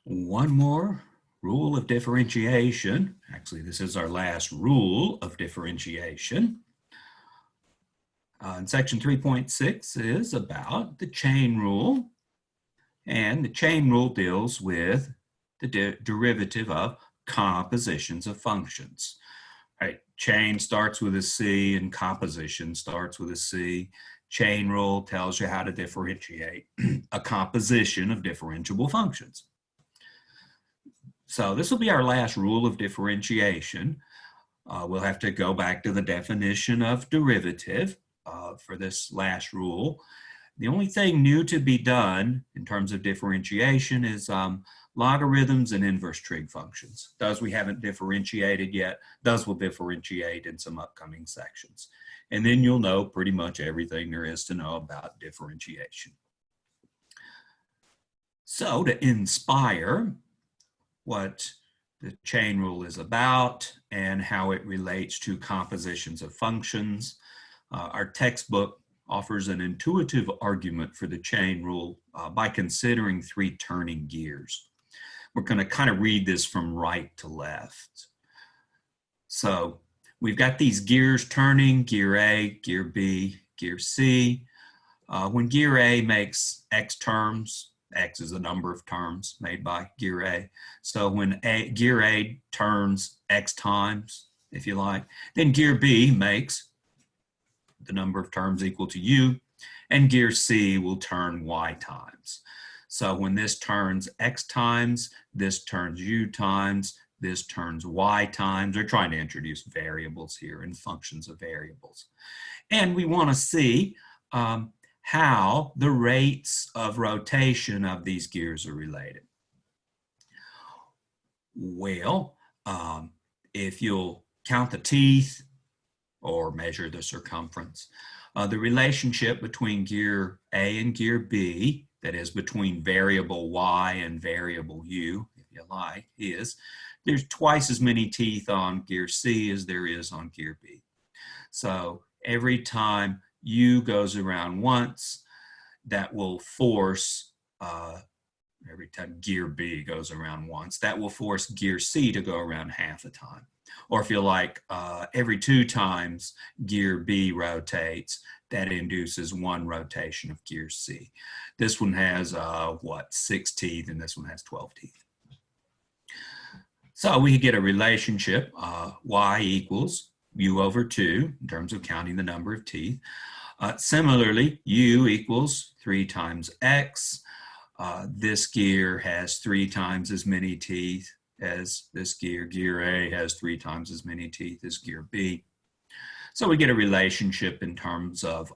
One more rule of differentiation. Actually, this is our last rule of differentiation. And section 3.6 is about the chain rule. And the chain rule deals with the derivative of compositions of functions. Right? Chain starts with a C and composition starts with a C. Chain rule tells you how to differentiate a composition of differentiable functions. So this will be our last rule of differentiation. We'll have to go back to the definition of derivative for this last rule. The only thing new to be done in terms of differentiation is logarithms and inverse trig functions. Those we haven't differentiated yet. Those will differentiate in some upcoming sections. And then you'll know pretty much everything there is to know about differentiation. So to inspire what the chain rule is about and how it relates to compositions of functions, our textbook offers an intuitive argument for the chain rule by considering three turning gears. We're going to kind of read this from right to left. So we've got these gears turning, gear A, gear B, gear C. When gear A makes X terms, X is the number of terms made by gear A. So when gear A turns X times, if you like, then gear B makes the number of terms equal to U, and gear C will turn Y times. So when this turns X times, this turns U times, this turns Y times. We're trying to introduce variables here and functions of variables. And we want to see how the rates of rotation of these gears are related. Well, if you'll count the teeth or measure the circumference, the relationship between gear A and gear B, that is between variable Y and variable U, if you like, is there's twice as many teeth on gear C as there is on gear B. So every time U goes around once, that will force, every time gear B goes around once, that will force gear C to go around half the time. Or if you like, every 2 times gear B rotates, that induces 1 rotation of gear C. This one has, 6 teeth, and this one has 12 teeth. So we get a relationship, Y equals U over 2, in terms of counting the number of teeth. Similarly, U equals 3 times X. This gear has 3 times as many teeth as this gear. Gear A has 3 times as many teeth as gear B. So we get a relationship in terms of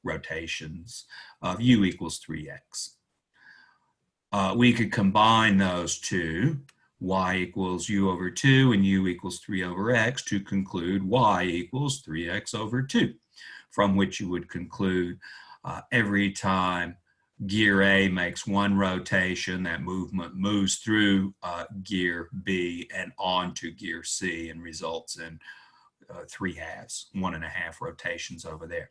rotations of U equals 3X. We could combine those two, Y equals U over 2 and U equals 3 over X, to conclude Y equals 3X over 2, from which you would conclude every time gear A makes 1 rotation, that movement moves through gear B and onto gear C and results in 3 halves, 1.5 rotations over there.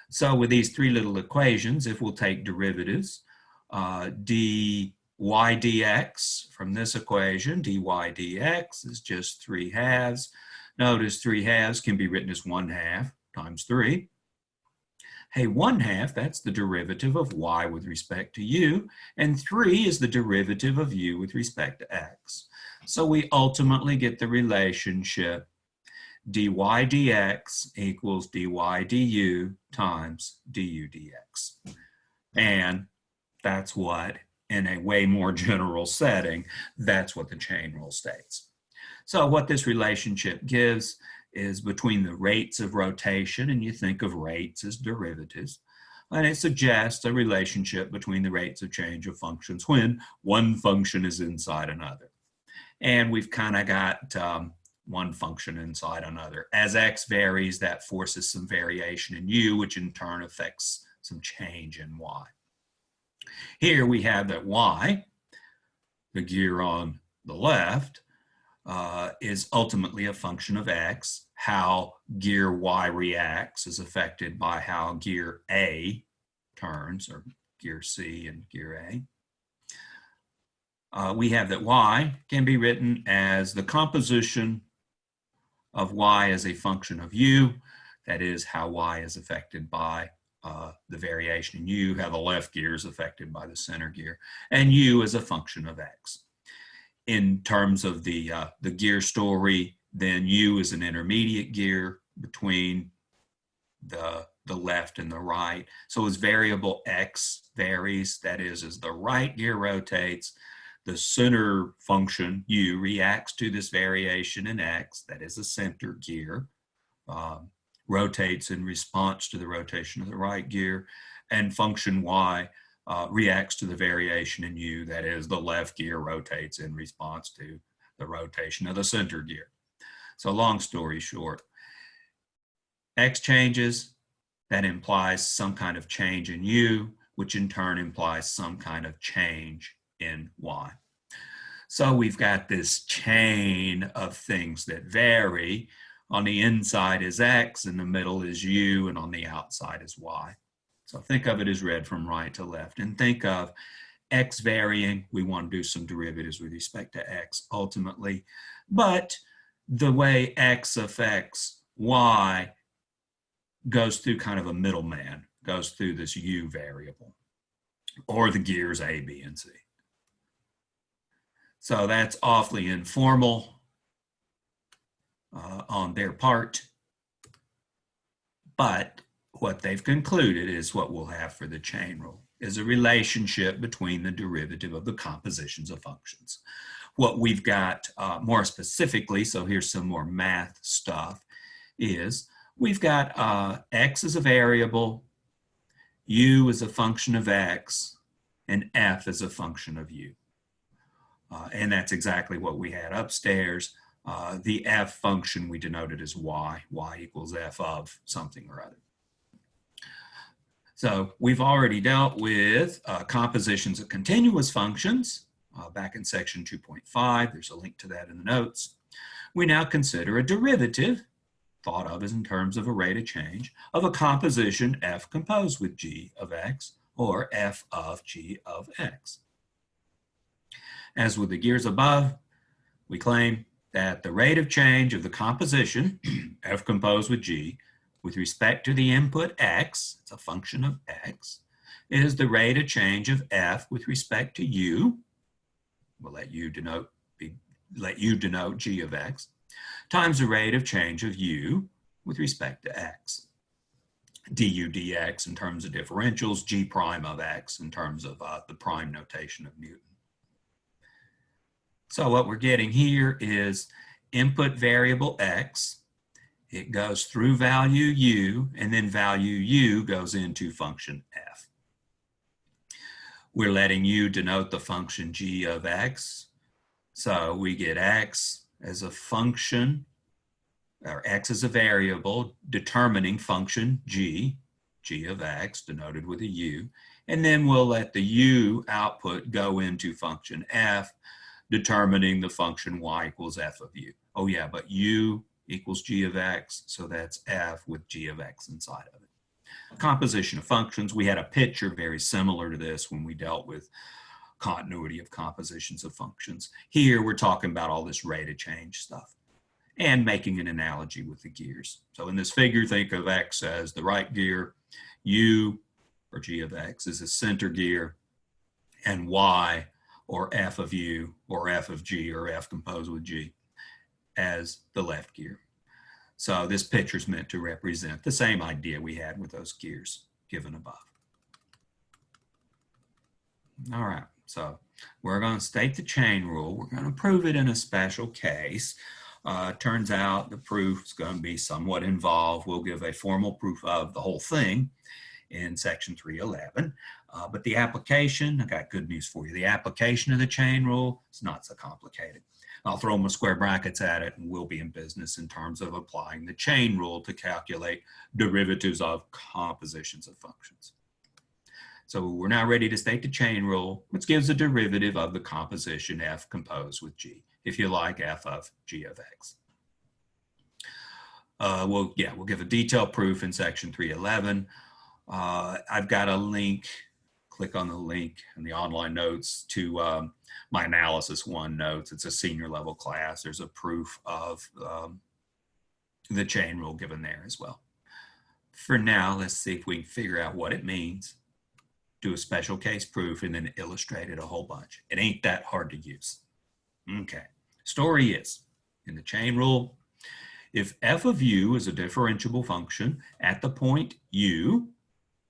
So with these 3 little equations, if we'll take derivatives, dy dx from this equation, dy dx is just 3 halves. Notice 3 halves can be written as 1/2 times 3. Hey, 1/2, that's the derivative of y with respect to u, and 3 is the derivative of u with respect to x. So we ultimately get the relationship dy dx equals dy du times du dx. And that's what, in a way more general setting, that's what the chain rule states. So what this relationship gives is between the rates of rotation, and you think of rates as derivatives, and it suggests a relationship between the rates of change of functions when one function is inside another. And we've kind of got one function inside another. As x varies, that forces some variation in u, which in turn affects some change in y. Here we have that y, the gear on the left, is ultimately a function of x. How gear y reacts is affected by how gear A turns, or gear C and gear A. we have that y can be written as the composition of y as a function of u. That is how y is affected by the variation in u, how the left gear is affected by the center gear, and u is a function of x. In terms of the gear story, then u is an intermediate gear between the left and the right. So as variable x varies, that is, as the right gear rotates, the center function u reacts to this variation in x, that is the center gear, rotates in response to the rotation of the right gear, and function y reacts to the variation in u, that is the left gear rotates in response to the rotation of the center gear. So long story short, x changes, that implies some kind of change in u, which in turn implies some kind of change in y. So we've got this chain of things that vary. On the inside is x, in the middle is u, and on the outside is y. So think of it as read from right to left, and think of x varying. We want to do some derivatives with respect to x ultimately, but the way x affects y goes through kind of a middleman, goes through this u variable, or the gears A, B, and C. So that's awfully informal on their part, but what they've concluded is what we'll have for the chain rule, is a relationship between the derivative of the compositions of functions. What we've got more specifically, so here's some more math stuff, is we've got x as a variable, u is a function of x, and f is a function of u. And that's exactly what we had upstairs. The f function we denoted as y equals f of something or other. So we've already dealt with compositions of continuous functions back in section 2.5. There's a link to that in the notes. We now consider a derivative, thought of as in terms of a rate of change, of a composition f composed with g of x, or f of g of x. As with the gears above, we claim that the rate of change of the composition f composed with g with respect to the input x, it's a function of x, is the rate of change of f with respect to u. We'll let u denote g of x, times the rate of change of u with respect to x. Du dx in terms of differentials, g prime of x in terms of the prime notation of Newton. So what we're getting here is input variable x. It goes through value u, and then value u goes into function f. We're letting u denote the function g of x. So we get x as a function, or x as a variable, determining function g of x, denoted with a u. And then we'll let the u output go into function f, determining the function y equals f of u. Oh yeah, but u equals g of x, so that's f with g of x inside of it. Composition of functions, we had a picture very similar to this when we dealt with continuity of compositions of functions. Here we're talking about all this rate of change stuff and making an analogy with the gears. So in this figure, think of x as the right gear, u, or g of x, is the center gear, and y, or f of u, or f of g, or f composed with g, as the left gear. So this picture is meant to represent the same idea we had with those gears given above. All right, so we're going to state the chain rule. We're going to prove it in a special case. Turns out the proof is going to be somewhat involved. We'll give a formal proof of the whole thing in section 311. But the application, I got good news for you. The application of the chain rule is not so complicated. I'll throw my square brackets at it, and we'll be in business in terms of applying the chain rule to calculate derivatives of compositions of functions. So we're now ready to state the chain rule, which gives a derivative of the composition f composed with g, if you like, f of g of x. We'll give a detailed proof in section 311. I've got a link, click on the link in the online notes to my Analysis 1 notes. It's a senior level class. There's a proof of the chain rule given there as well. For now, let's see if we can figure out what it means, do a special case proof, and then illustrate it a whole bunch. It ain't that hard to use. Okay, story is, in the chain rule, if f of u is a differentiable function at the point u,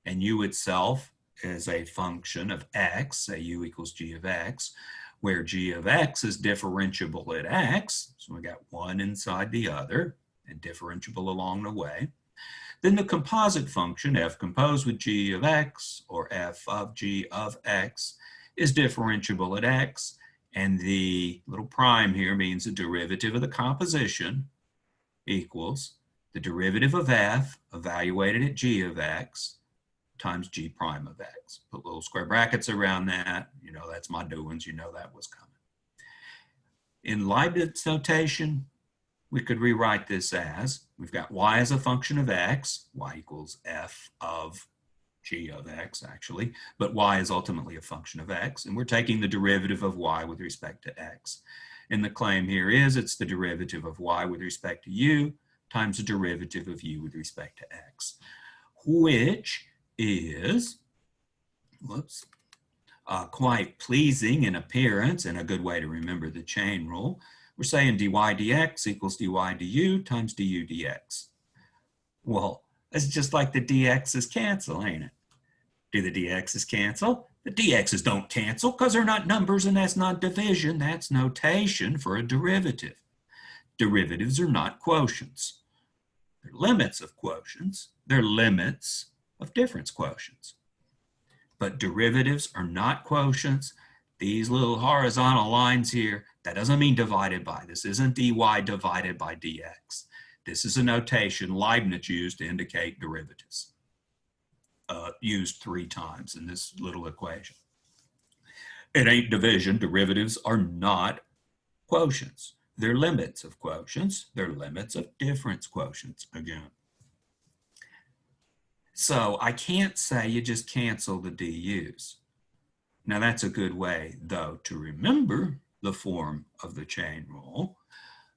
and u itself is a function of x, say u equals g of x, where g of x is differentiable at x, so we got one inside the other, and differentiable along the way, then the composite function f composed with g of x, or f of g of x, is differentiable at x, and the little prime here means the derivative of the composition equals the derivative of f evaluated at g of x times g prime of x. Put little square brackets around that. You know, that's my doings. You know that was coming. In Leibniz notation, we could rewrite this as, we've got y as a function of x, y equals f of g of x actually, but y is ultimately a function of x, and we're taking the derivative of y with respect to x. And the claim here is it's the derivative of y with respect to u times the derivative of u with respect to x, which is, quite pleasing in appearance and a good way to remember the chain rule. We're saying dy dx equals dy du times du dx. Well, it's just like the dx's cancel, ain't it? Do the dx's cancel? The dx's don't cancel because they're not numbers, and that's not division. That's notation for a derivative. Derivatives are not quotients. They're limits of quotients. They're limits of difference quotients. But derivatives are not quotients. These little horizontal lines here, that doesn't mean divided by. This isn't dy divided by dx. This is a notation Leibniz used to indicate derivatives. Used 3 times in this little equation. It ain't division. Derivatives are not quotients. They're limits of quotients. They're limits of difference quotients again. So I can't say you just cancel the du's. Now that's a good way, though, to remember the form of the chain rule.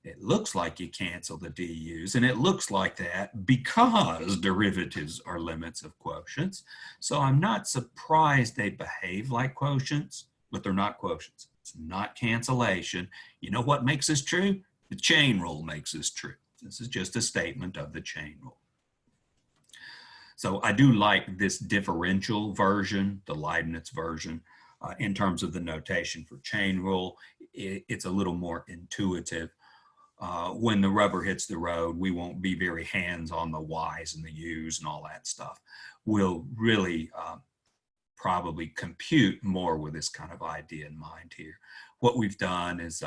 It looks like you cancel the du's, and it looks like that because derivatives are limits of quotients. So I'm not surprised they behave like quotients, but they're not quotients. It's not cancellation. You know what makes this true? The chain rule makes this true. This is just a statement of the chain rule. So I do like this differential version, the Leibniz version, in terms of the notation for chain rule. It's a little more intuitive. When the rubber hits the road, we won't be very hands on the Y's and the U's and all that stuff. We'll really probably compute more with this kind of idea in mind here. What we've done is,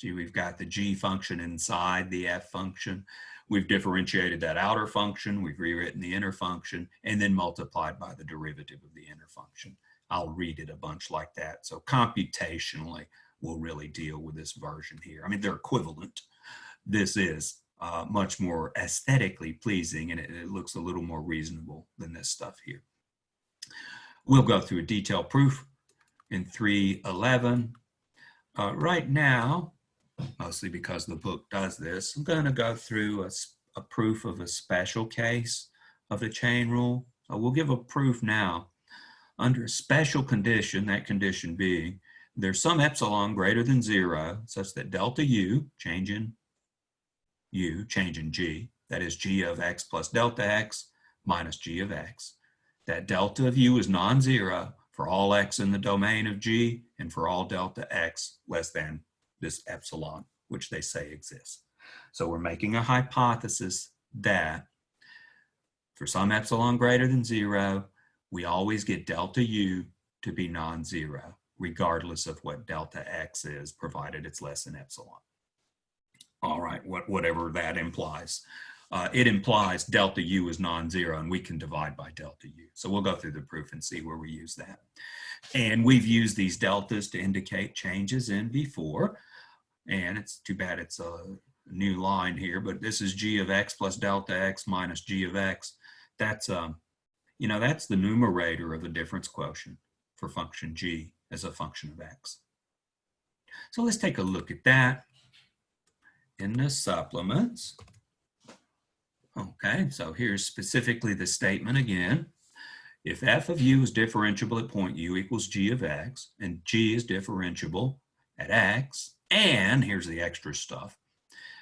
we've got the G function inside the F function. We've differentiated that outer function. We've rewritten the inner function and then multiplied by the derivative of the inner function. I'll read it a bunch like that. So computationally, we'll really deal with this version here. I mean, they're equivalent. This is much more aesthetically pleasing, and it looks a little more reasonable than this stuff here. We'll go through a detailed proof in 3:11. Right now, mostly because the book does this, I'm going to go through a proof of a special case of the chain rule. So we'll give a proof now under a special condition, that condition being there's some epsilon greater than 0 such that delta u, change in u, change in g, that is g of x plus delta x minus g of x. That delta of u is non-zero for all x in the domain of g and for all delta x less than this epsilon, which they say exists. So we're making a hypothesis that for some epsilon greater than 0, we always get delta u to be non-zero, regardless of what delta x is, provided it's less than epsilon. All right, whatever that implies. It implies delta u is non-zero, and we can divide by delta u. So we'll go through the proof and see where we use that. And we've used these deltas to indicate changes in before. And it's too bad it's a new line here, but this is g of x plus delta x minus g of x. That's, that's the numerator of a difference quotient. for function g as a function of x. So let's take a look at that in the supplements. Okay, so here's specifically the statement again. If f of u is differentiable at point u equals g of x, and g is differentiable at x, and here's the extra stuff,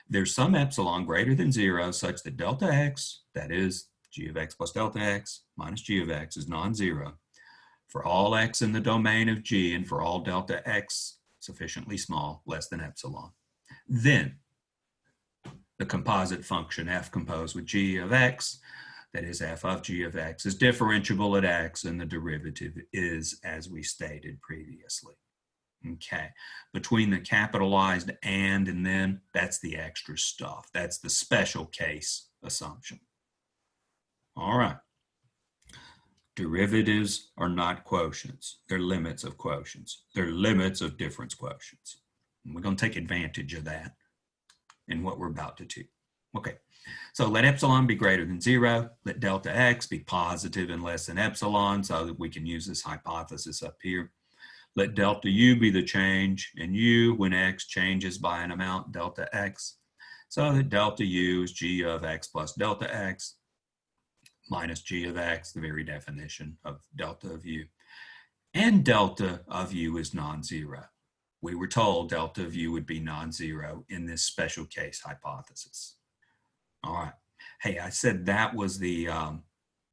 there's some epsilon greater than 0 such that delta x, that is g of x plus delta x minus g of x, is non-zero for all x in the domain of g and for all delta x sufficiently small, less than epsilon. Then the composite function f composed with g of x, that is f of g of x, is differentiable at x, and the derivative is as we stated previously. Okay, between the capitalized and then, that's the extra stuff. That's the special case assumption. All right. Derivatives are not quotients. They're limits of quotients. They're limits of difference quotients. And we're going to take advantage of that in what we're about to do. Okay, so let epsilon be greater than 0. Let delta x be positive and less than epsilon so that we can use this hypothesis up here. Let delta u be the change in u when x changes by an amount delta x, so that delta u is g of x plus delta x minus g of x, the very definition of delta of u. And delta of u is non-zero. We were told delta of u would be non-zero in this special case hypothesis. All right. Hey, I said that was the,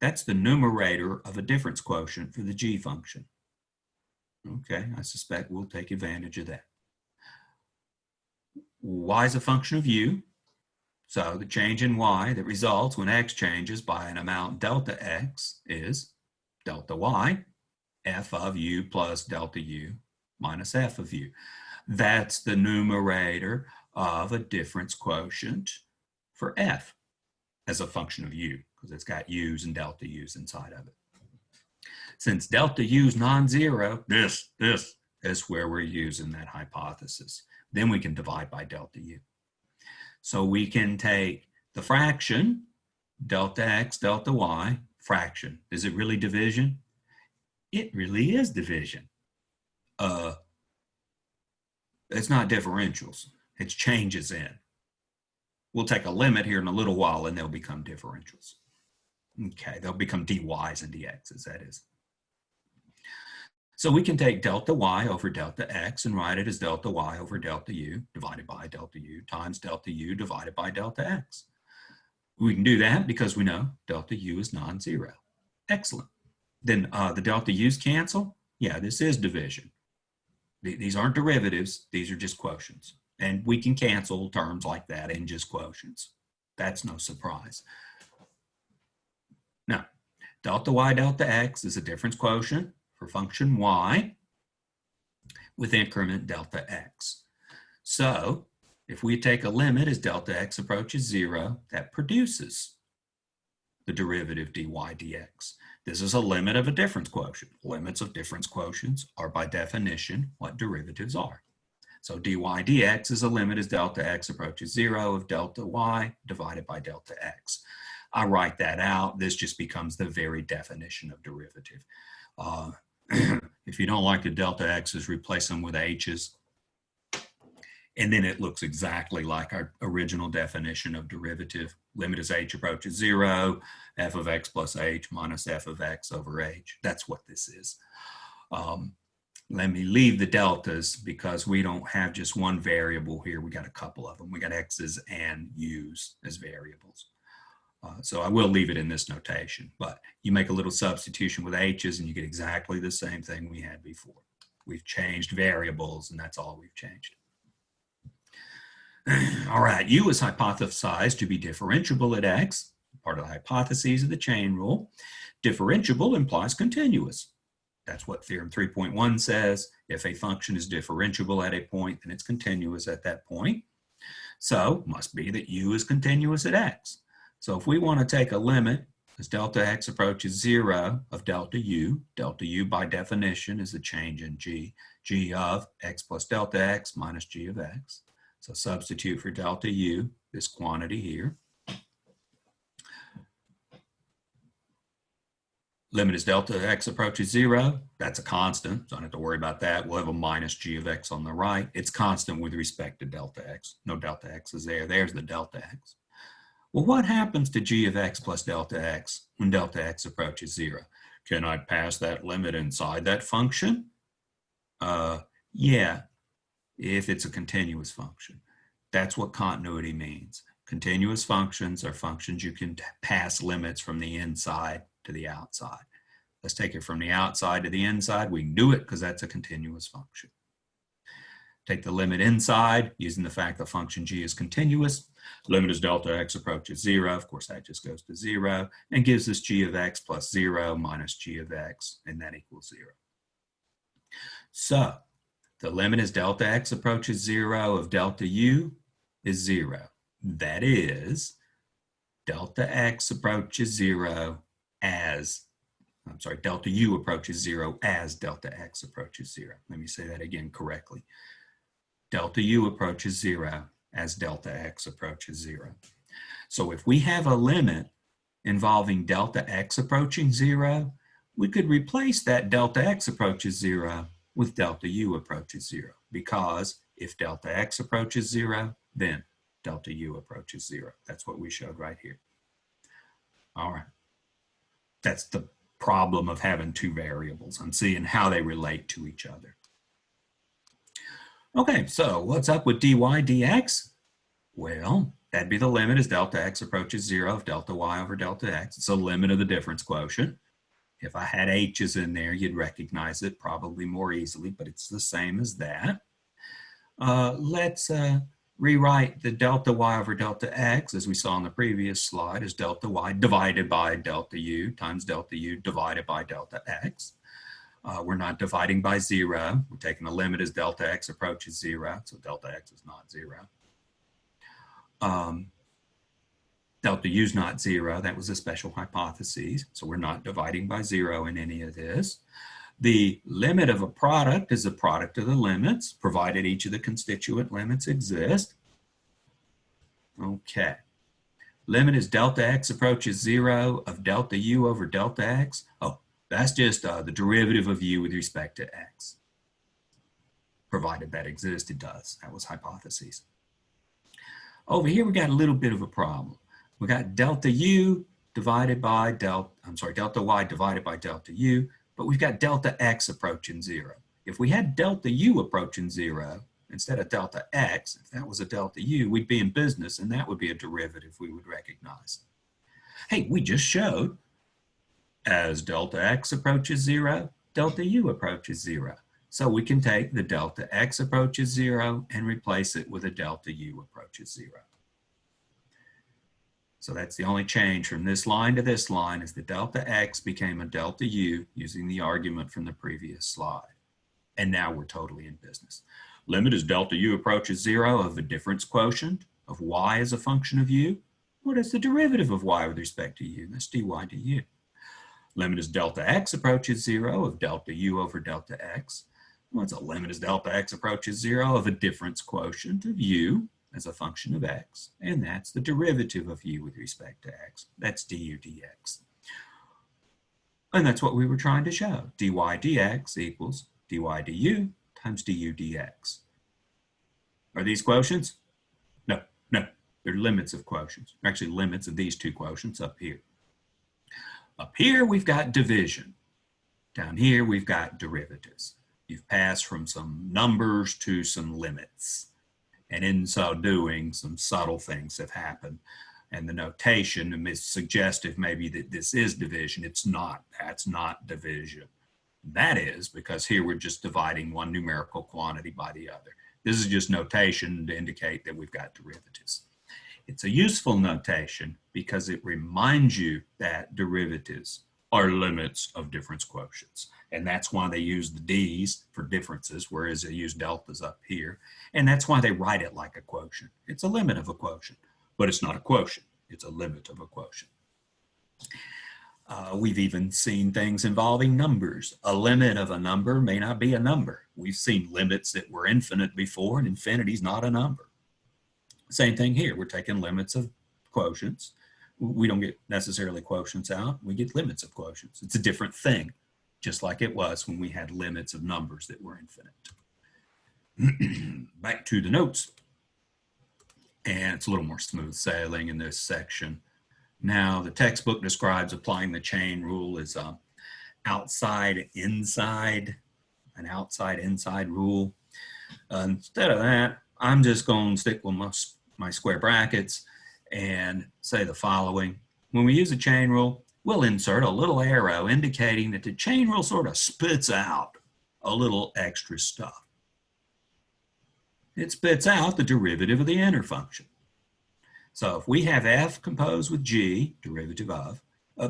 that's the numerator of a difference quotient for the g function. Okay, I suspect we'll take advantage of that. Y is a function of u, so the change in y that results when x changes by an amount delta x is delta y, f of u plus delta u minus f of u. That's the numerator of a difference quotient for f as a function of u, because it's got u's and delta u's inside of it. Since delta u is non-zero, this is where we're using that hypothesis. Then we can divide by delta u. So we can take the fraction, delta x, delta y, fraction. Is it really division? It really is division. It's not differentials. It's changes in. We'll take a limit here in a little while and they'll become differentials. Okay, they'll become dy's and dx's, that is. So we can take delta y over delta x and write it as delta y over delta u divided by delta u times delta u divided by delta x. We can do that because we know delta u is non-zero. Excellent. Then the delta u's cancel. Yeah, this is division. These aren't derivatives. These are just quotients. And we can cancel terms like that in just quotients. That's no surprise. Now, delta y delta x is a difference quotient for function y with increment delta x. So if we take a limit as delta x approaches 0, that produces the derivative dy dx. This is a limit of a difference quotient. Limits of difference quotients are by definition what derivatives are. So dy dx is a limit as delta x approaches 0 of delta y divided by delta x. I write that out. This just becomes the very definition of derivative. If you don't like the delta x's, replace them with h's. And then it looks exactly like our original definition of derivative. Limit as h approaches 0, f of x plus h minus f of x over h. That's what this is. Let me leave the deltas because we don't have just one variable here. We got a couple of them. We got x's and u's as variables. So I will leave it in this notation, but you make a little substitution with h's and you get exactly the same thing we had before. We've changed variables and that's all we've changed. All right, u is hypothesized to be differentiable at x, part of the hypotheses of the chain rule. Differentiable implies continuous. That's what theorem 3.1 says. If a function is differentiable at a point, then it's continuous at that point. So must be that u is continuous at x. So if we want to take a limit as delta x approaches 0 of delta u by definition is the change in g of x plus delta x minus g of x. So substitute for delta u, this quantity here. Limit as delta x approaches 0. That's a constant, so I don't have to worry about that. We'll have a minus g of x on the right. It's constant with respect to delta x. No delta x is there. There's the delta x. Well, what happens to g of x plus delta x when delta x approaches 0? Can I pass that limit inside that function? Yeah, if it's a continuous function. That's what continuity means. Continuous functions are functions you can pass limits from the inside to the outside. Let's take it from the outside to the inside. We can do it because that's a continuous function. Take the limit inside using the fact the function g is continuous. Limit as delta x approaches 0. Of course, that just goes to 0 and gives us g of x plus 0 minus g of x, and that equals 0. So the limit as delta x approaches 0 of delta u is 0. That is, delta x approaches 0 as, delta u approaches 0 as delta x approaches 0. Let me say that again correctly. Delta u approaches 0 as delta x approaches 0. So if we have a limit involving delta x approaching 0, we could replace that delta x approaches 0 with delta u approaches 0, because if delta x approaches 0, then delta u approaches 0. That's what we showed right here. All right. That's the problem of having two variables and seeing how they relate to each other. Okay, so what's up with dy dx? Well, that'd be the limit as delta x approaches 0 of delta y over delta x. It's a limit of the difference quotient. If I had h's in there, you'd recognize it probably more easily, but it's the same as that. Let's rewrite the delta y over delta x, as we saw on the previous slide, as delta y divided by delta u times delta u divided by delta x. We're not dividing by 0. We're taking the limit as delta x approaches 0, so delta x is not 0. Delta u is not 0. That was a special hypothesis, so we're not dividing by 0 in any of this. The limit of a product is the product of the limits, provided each of the constituent limits exist. Okay. Limit as delta x approaches 0 of delta u over delta x. Oh, that's just the derivative of u with respect to x. Provided that exists, it does. That was hypothesis. Over here, we got a little bit of a problem. We got delta u divided by delta y divided by delta u, but we've got delta x approaching 0. If we had delta u approaching 0 instead of delta x, if that was a delta u, we'd be in business, and that would be a derivative we would recognize. Hey, we just showed as delta x approaches 0, delta u approaches 0. So we can take the delta x approaches 0 and replace it with a delta u approaches 0. So that's the only change from this line to this line, is the delta x became a delta u using the argument from the previous slide. And now we're totally in business. Limit as delta u approaches 0 of a difference quotient of y as a function of u. What is the derivative of y with respect to u? That's dy du. Limit as delta x approaches 0 of delta u over delta x. What's a limit as delta x approaches 0 of a difference quotient of u as a function of x, and that's the derivative of u with respect to x. That's du dx. And that's what we were trying to show. Dy dx equals dy du times du dx. Are these quotients? No, no. They're limits of quotients. They're actually limits of these two quotients up here. Up here, we've got division. Down here, we've got derivatives. You've passed from some numbers to some limits. And in so doing, some subtle things have happened. And the notation is suggestive maybe that this is division. It's not. That's not division. That is because here we're just dividing one numerical quantity by the other. This is just notation to indicate that we've got derivatives. It's a useful notation because it reminds you that derivatives are limits of difference quotients. And that's why they use the d's for differences, whereas they use deltas up here. And that's why they write it like a quotient. It's a limit of a quotient, but it's not a quotient. It's a limit of a quotient. We've even seen things involving numbers. A limit of a number may not be a number. We've seen limits that were infinite before, and infinity is not a number. Same thing here. We're taking limits of quotients. We don't get necessarily quotients out. We get limits of quotients. It's a different thing, just like it was when we had limits of numbers that were infinite. Back to the notes. And it's a little more smooth sailing in this section. Now, the textbook describes applying the chain rule as outside-inside, an outside-inside rule. Instead of that, I'm just going to stick with my square brackets and say the following. When we use a chain rule, we'll insert a little arrow indicating that the chain rule sort of spits out a little extra stuff. It spits out the derivative of the inner function. So if we have f composed with g, derivative of,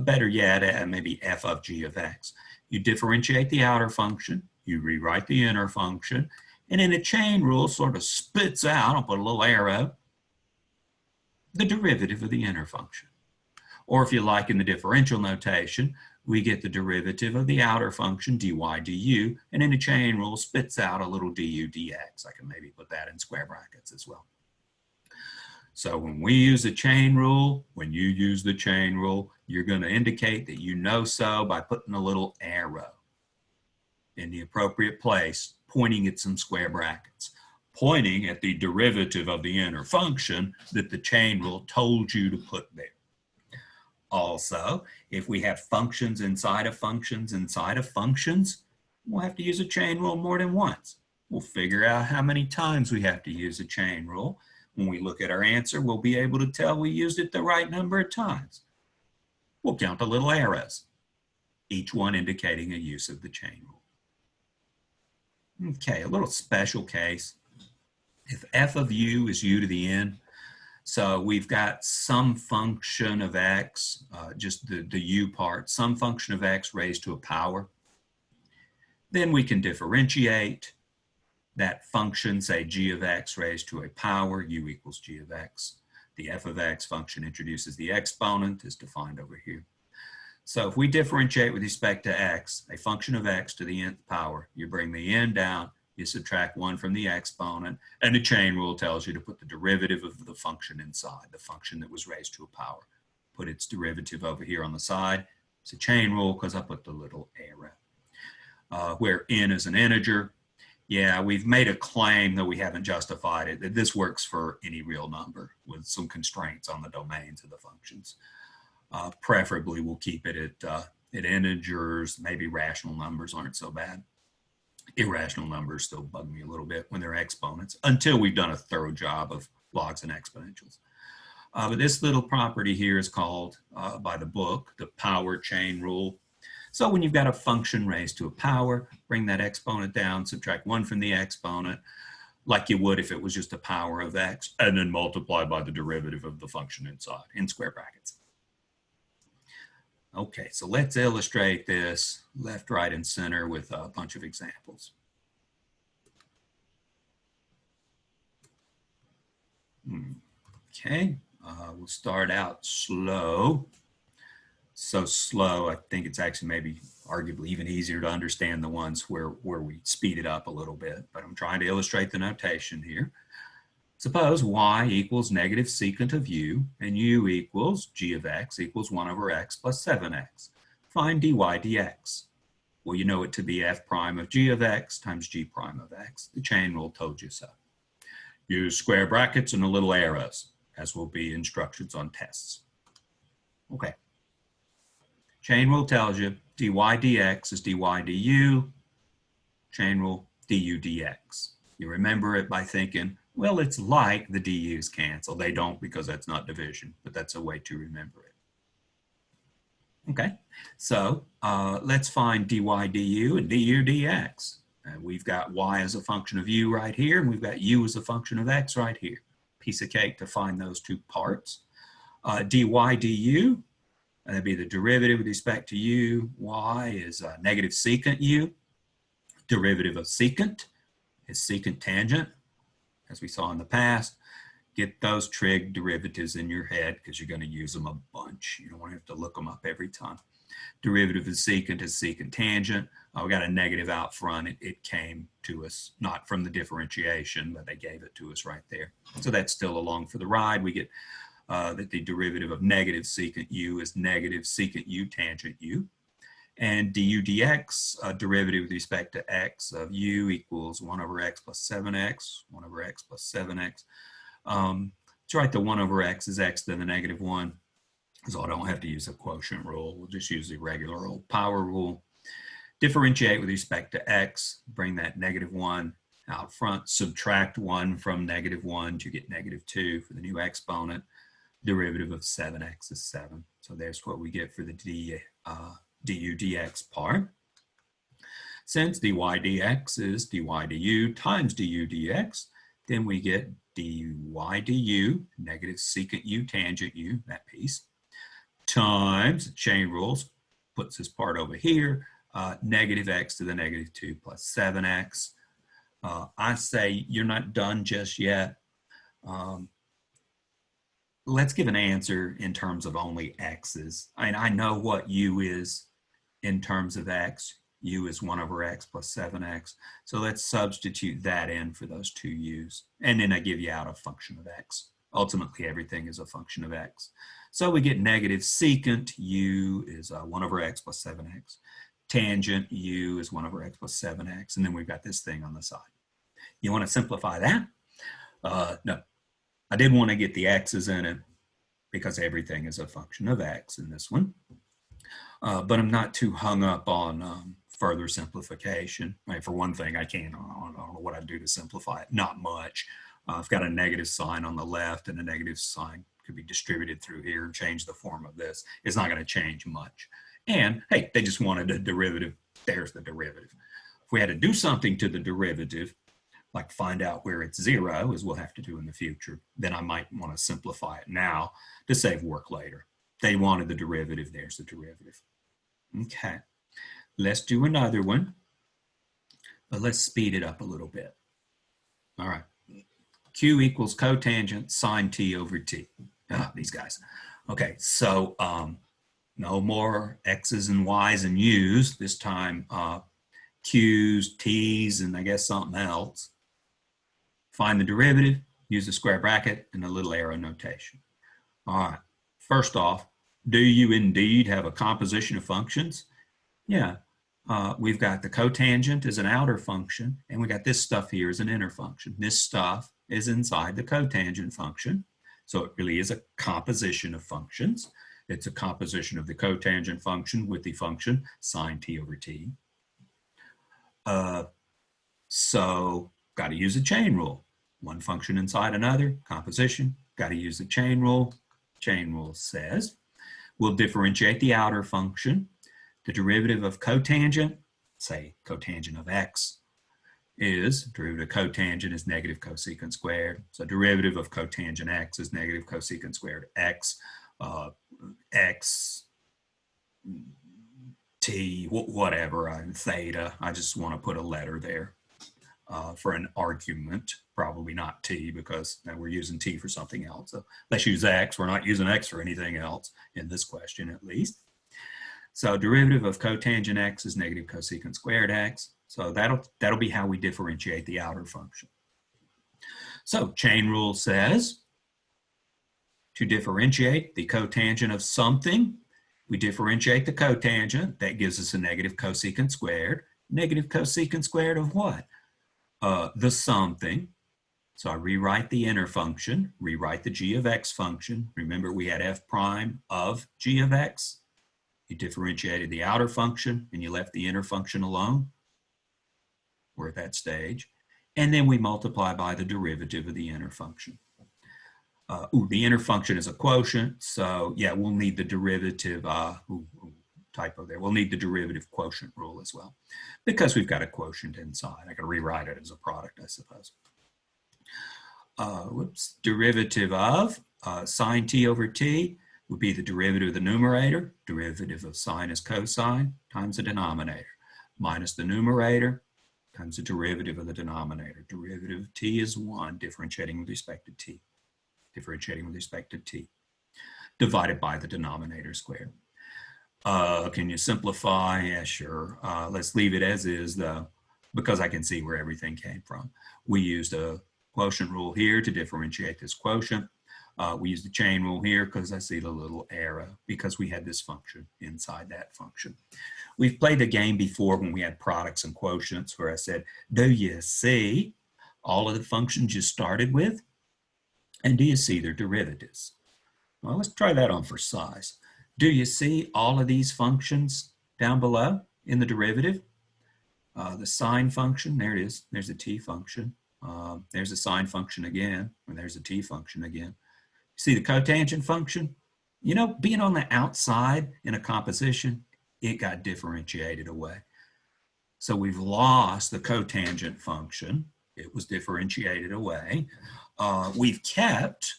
better yet, maybe f of g of x, you differentiate the outer function, you rewrite the inner function, and in a chain rule sort of spits out, I'll put a little arrow, the derivative of the inner function. Or if you like in the differential notation, we get the derivative of the outer function, dy du, and in a chain rule spits out a little du dx. I can maybe put that in square brackets as well. So when we use a chain rule, when you use the chain rule, you're going to indicate that you know so by putting a little arrow in the appropriate place, pointing at some square brackets, pointing at the derivative of the inner function that the chain rule told you to put there. Also, if we have functions inside of functions inside of functions, we'll have to use a chain rule more than once. We'll figure out how many times we have to use a chain rule. When we look at our answer, we'll be able to tell we used it the right number of times. We'll count the little arrows, each one indicating a use of the chain rule. Okay, a little special case. If f of u is u to the n, so we've got some function of x, just the u part, some function of x raised to a power. Then we can differentiate that function, say g of x raised to a power, u equals g of x. The f of x function introduces the exponent, is defined over here. So if we differentiate with respect to x, a function of x to the nth power, you bring the n down, you subtract 1 from the exponent, and the chain rule tells you to put the derivative of the function inside, the function that was raised to a power. Put its derivative over here on the side. It's a chain rule because I put the little arrow. Where n is an integer, yeah, we've made a claim, though we haven't justified it, that this works for any real number with some constraints on the domains of the functions. Preferably, we'll keep it at integers. Maybe rational numbers aren't so bad. Irrational numbers still bug me a little bit when they're exponents, until we've done a thorough job of logs and exponentials. But this little property here is called, by the book, the power chain rule. So when you've got a function raised to a power, bring that exponent down, subtract 1 from the exponent, like you would if it was just a power of x, and then multiply by the derivative of the function inside, in square brackets. Okay, so let's illustrate this left, right, and center with a bunch of examples. Okay, we'll start out slow. So slow, I think it's actually maybe arguably even easier to understand the ones where we speed it up a little bit, but I'm trying to illustrate the notation here. Suppose y equals negative secant of u, and u equals g of x equals 1 over x plus 7x. Find dy dx. Well, you know it to be f prime of g of x times g prime of x. The chain rule told you so. Use square brackets and the little arrows, as will be instructions on tests. Okay. Chain rule tells you dy dx is dy du. Chain rule du dx. You remember it by thinking, well, it's like the du's cancel. They don't because that's not division, but that's a way to remember it. Okay, so let's find dy du and du dx. We've got y as a function of u right here, and we've got u as a function of x right here. Piece of cake to find those two parts. Dy du, that'd be the derivative with respect to u. Y is negative secant u. Derivative of secant is secant tangent, as we saw in the past. Get those trig derivatives in your head because you're going to use them a bunch. You don't want to have to look them up every time. Derivative of secant is secant tangent. We got a negative out front. It came to us not from the differentiation, but they gave it to us right there. So that's still along for the ride. We get that the derivative of negative secant u is negative secant u tangent u. And du dx, derivative with respect to x of u equals 1 over x plus 7x, 1 over x plus 7x. Let's write the 1 over x is x to the negative 1, so I don't have to use a quotient rule. We'll just use the regular old power rule. Differentiate with respect to x, bring that negative 1 out front, subtract 1 from negative 1 to get negative 2 for the new exponent. Derivative of 7x is 7. So there's what we get for the du dx part. Since dy dx is dy du times du dx, then we get dy du, negative secant u tangent u, that piece, times, chain rules, puts this part over here, negative x to the negative 2 plus 7x. I say you're not done just yet. Let's give an answer in terms of only x's. I know what u is in terms of x. U is 1 over x plus 7x. So let's substitute that in for those two u's. And then I give you out a function of x. Ultimately, everything is a function of x. So we get negative secant u is 1 over x plus 7x. Tangent u is 1 over x plus 7x. And then we've got this thing on the side. You want to simplify that? No. I did want to get the x's in it because everything is a function of x in this one. But I'm not too hung up on further simplification. For one thing, I don't know what I do to simplify it. Not much. I've got a negative sign on the left, and a negative sign could be distributed through here and change the form of this. It's not going to change much. And hey, they just wanted a derivative. There's the derivative. If we had to do something to the derivative, like find out where it's 0, as we'll have to do in the future, then I might want to simplify it now to save work later. They wanted the derivative. There's the derivative. Okay, let's do another one, but let's speed it up a little bit. All right, Q equals cotangent sine t over t. These guys. Okay, so no more x's and y's and u's. This time q's, t's, and I guess something else. Find the derivative, use the square bracket and a little arrow notation. All right, first off, do you indeed have a composition of functions? Yeah, we've got the cotangent as an outer function, and we got this stuff here as an inner function. This stuff is inside the cotangent function, so it really is a composition of functions. It's a composition of the cotangent function with the function sine t over t. So got to use a chain rule. One function inside another, composition, got to use the chain rule. Chain rule says we'll differentiate the outer function. The derivative of cotangent, say cotangent of x, is derivative of cotangent is negative cosecant squared. So derivative of cotangent x is negative cosecant squared x. X, t, whatever, theta. I just want to put a letter there for an argument. Probably not t, because we're using t for something else. So let's use x. We're not using x for anything else in this question, at least. So derivative of cotangent x is negative cosecant squared x. So that'll be how we differentiate the outer function. So chain rule says to differentiate the cotangent of something, we differentiate the cotangent. That gives us a negative cosecant squared. Negative cosecant squared of what? The something. So I rewrite the inner function, rewrite the g of x function. Remember, we had f prime of g of x. You differentiated the outer function and you left the inner function alone. We're at that stage. And then we multiply by the derivative of the inner function. The inner function is a quotient, so yeah, we'll need the derivative, typo there, we'll need the derivative quotient rule as well, because we've got a quotient inside. I can rewrite it as a product, I suppose. Derivative of sine t over t would be the derivative of the numerator. Derivative of sine is cosine times the denominator, minus the numerator times the derivative of the denominator. Derivative of t is 1, differentiating with respect to t. Differentiating with respect to t, divided by the denominator squared. Can you simplify? Yeah, sure. Let's leave it as is, though, because I can see where everything came from. We used a quotient rule here to differentiate this quotient. We use the chain rule here because I see the little arrow because we had this function inside that function. We've played the game before when we had products and quotients where I said, do you see all of the functions you started with? And do you see their derivatives? Well, let's try that on for size. Do you see all of these functions down below in the derivative? The sine function, there it is. There's a t function. There's a sine function again, and there's a t function again. See the cotangent function? You know, being on the outside in a composition, it got differentiated away. So we've lost the cotangent function. It was differentiated away. We've kept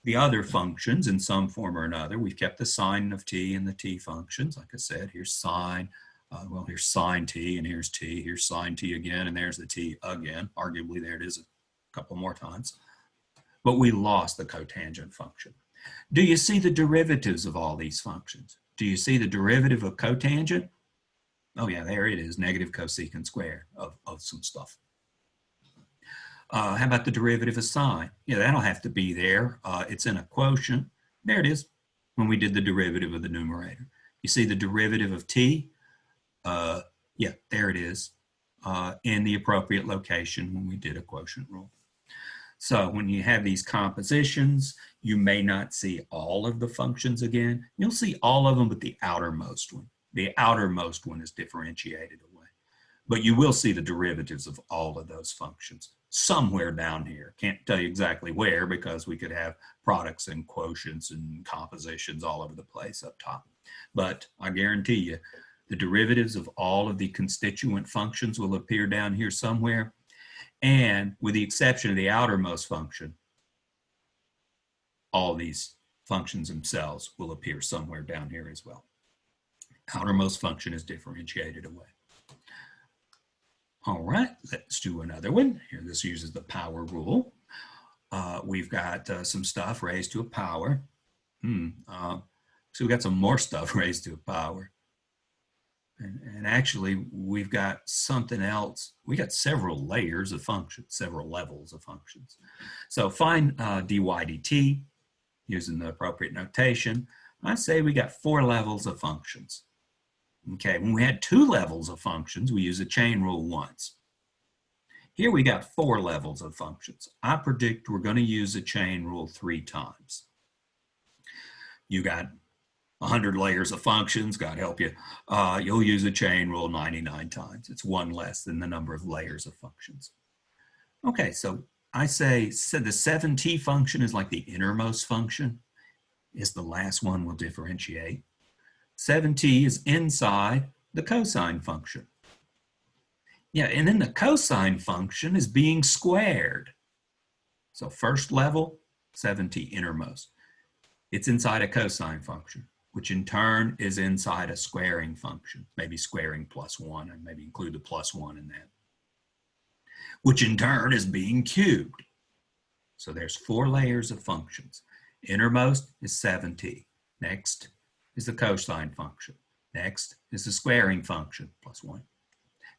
the other functions in some form or another. We've kept the sine of t and the t functions. Like I said, here's sine. Well, here's sine t, and here's t. Here's sine t again, and there's the t again. Arguably, there it is a couple more times. But we lost the cotangent function. Do you see the derivatives of all these functions? Do you see the derivative of cotangent? Oh yeah, there it is, negative cosecant squared of some stuff. How about the derivative of sine? Yeah, that'll have to be there. It's in a quotient. There it is, when we did the derivative of the numerator. You see the derivative of t? Yeah, there it is, in the appropriate location when we did a quotient rule. So when you have these compositions, you may not see all of the functions again. You'll see all of them but the outermost one. The outermost one is differentiated away. But you will see the derivatives of all of those functions somewhere down here. Can't tell you exactly where because we could have products and quotients and compositions all over the place up top. But I guarantee you, the derivatives of all of the constituent functions will appear down here somewhere. And with the exception of the outermost function, all these functions themselves will appear somewhere down here as well. Outermost function is differentiated away. All right, let's do another one. Here, this uses the power rule. We've got some stuff raised to a power. So we've got some more stuff raised to a power. And actually, we've got something else. We got several layers of functions, several levels of functions. So find dy dt using the appropriate notation. I say we got 4 levels of functions. Okay, when we had 2 levels of functions, we use a chain rule once. Here we got 4 levels of functions. I predict we're going to use a chain rule 3 times. You got 100 layers of functions, God help you. You'll use a chain rule 99 times. It's 1 less than the number of layers of functions. Okay, so I say the 7t function is like the innermost function. Is the last one we'll differentiate. 7t is inside the cosine function. Yeah, and then the cosine function is being squared. So first level, 7t innermost. It's inside a cosine function, which in turn is inside a squaring function, maybe squaring plus 1, and maybe include the plus 1 in that, which in turn is being cubed. So there's 4 layers of functions. Innermost is 7t. Next is the cosine function. Next is the squaring function, plus 1.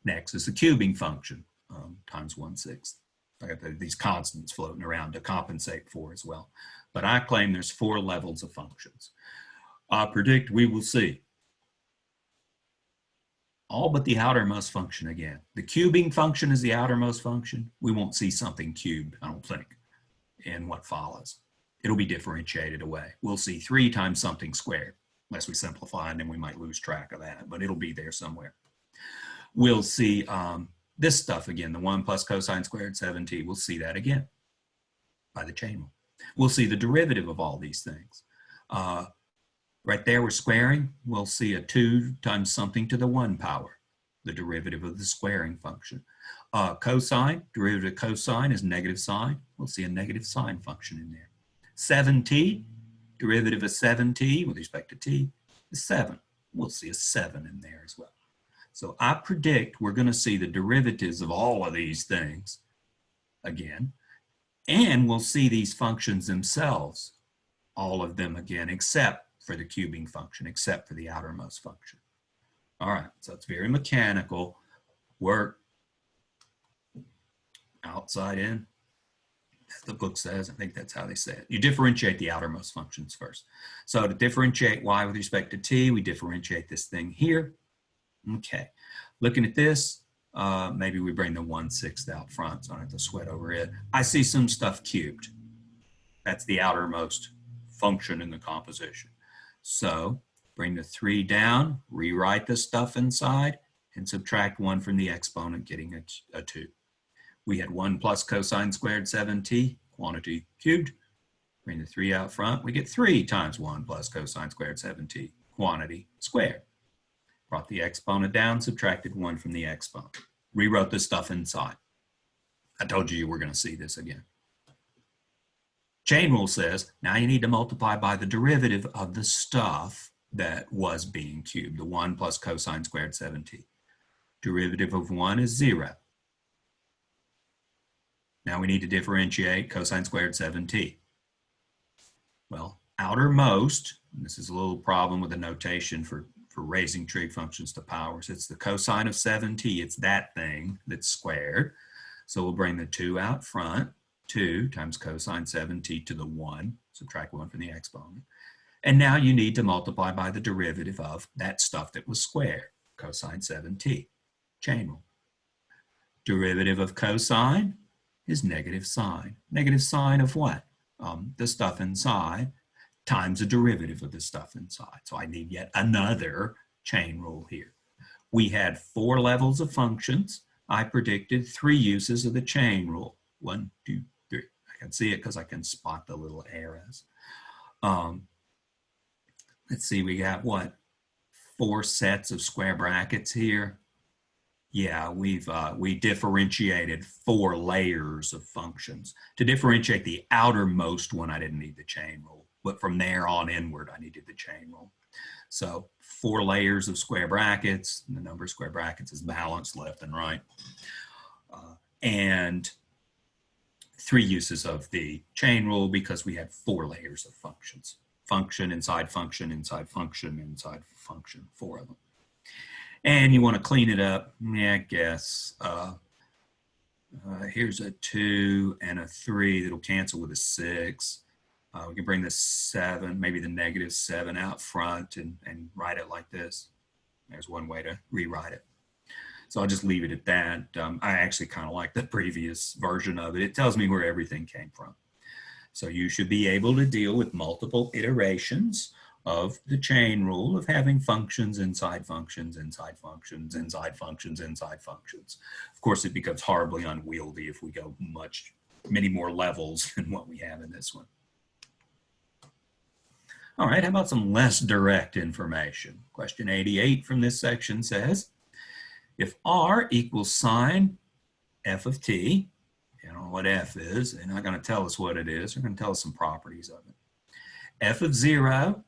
Next is the cubing function, times 1/6. I got these constants floating around to compensate for as well. But I claim there's 4 levels of functions. I predict we will see all but the outermost function again. The cubing function is the outermost function. We won't see something cubed, I don't think, in what follows. It'll be differentiated away. We'll see 3 times something squared, unless we simplify, and then we might lose track of that, but it'll be there somewhere. We'll see this stuff again, the 1 plus cosine squared 7t. We'll see that again by the chain rule. We'll see the derivative of all these things. Right there, we're squaring. We'll see a 2 times something to the 1 power, the derivative of the squaring function. Cosine, derivative of cosine is negative sine. We'll see a negative sine function in there. 7t, derivative of 7t with respect to t is 7. We'll see a 7 in there as well. So I predict we're going to see the derivatives of all of these things again, and we'll see these functions themselves, all of them again, except for the cubing function, except for the outermost function. All right, so it's very mechanical work, outside in. the book says. I think that's how they say it. You differentiate the outermost functions first. So to differentiate y with respect to t, we differentiate this thing here. Okay, looking at this, maybe we bring the 1/6 out front, so I don't have to sweat over it. I see some stuff cubed. That's the outermost function in the composition. So bring the 3 down, rewrite the stuff inside, and subtract 1 from the exponent, getting a 2. We had 1 plus cosine squared 7t, quantity cubed. Bring the 3 out front, we get 3 times 1 plus cosine squared 7t, quantity squared. Brought the exponent down, subtracted 1 from the exponent. Rewrote the stuff inside. I told you were going to see this again. Chain rule says, now you need to multiply by the derivative of the stuff that was being cubed, the 1 plus cosine squared 7t. Derivative of 1 is 0. Now we need to differentiate cosine squared 7t. Well, outermost, this is a little problem with the notation for raising trig functions to powers. It's the cosine of 7t. It's that thing that's squared. So we'll bring the 2 out front. 2 times cosine 7t to the 1, subtract 1 from the exponent. And now you need to multiply by the derivative of that stuff that was squared, cosine 7t. Chain rule. Derivative of cosine is negative sine. Negative sine of what? The stuff inside times the derivative of the stuff inside. So I need yet another chain rule here. We had 4 levels of functions. I predicted 3 uses of the chain rule. 1, 2, 3. I can see it because I can spot the little arrows. Let's see, we got what? 4 sets of square brackets here. Yeah, we differentiated 4 layers of functions. To differentiate the outermost one, I didn't need the chain rule, but from there on inward, I needed the chain rule. So 4 layers of square brackets. The number of square brackets is balanced left and right. And 3 uses of the chain rule because we had 4 layers of functions. Function, inside function, inside function, inside function, 4 of them. And you want to clean it up, yeah, I guess. Here's a 2 and a 3 that'll cancel with a 6. We can bring the 7, maybe the negative 7 out front and write it like this. There's one way to rewrite it. So I'll just leave it at that. I actually kind of like the previous version of it. It tells me where everything came from. So you should be able to deal with multiple iterations of the chain rule of having functions inside functions, inside functions, inside functions, inside functions. Of course, it becomes horribly unwieldy if we go many more levels than what we have in this one. All right, how about some less direct information? Question 88 from this section says, if R equals sine f of t, you know what f is, they're not going to tell us what it is, they're going to tell us some properties of it. F of 0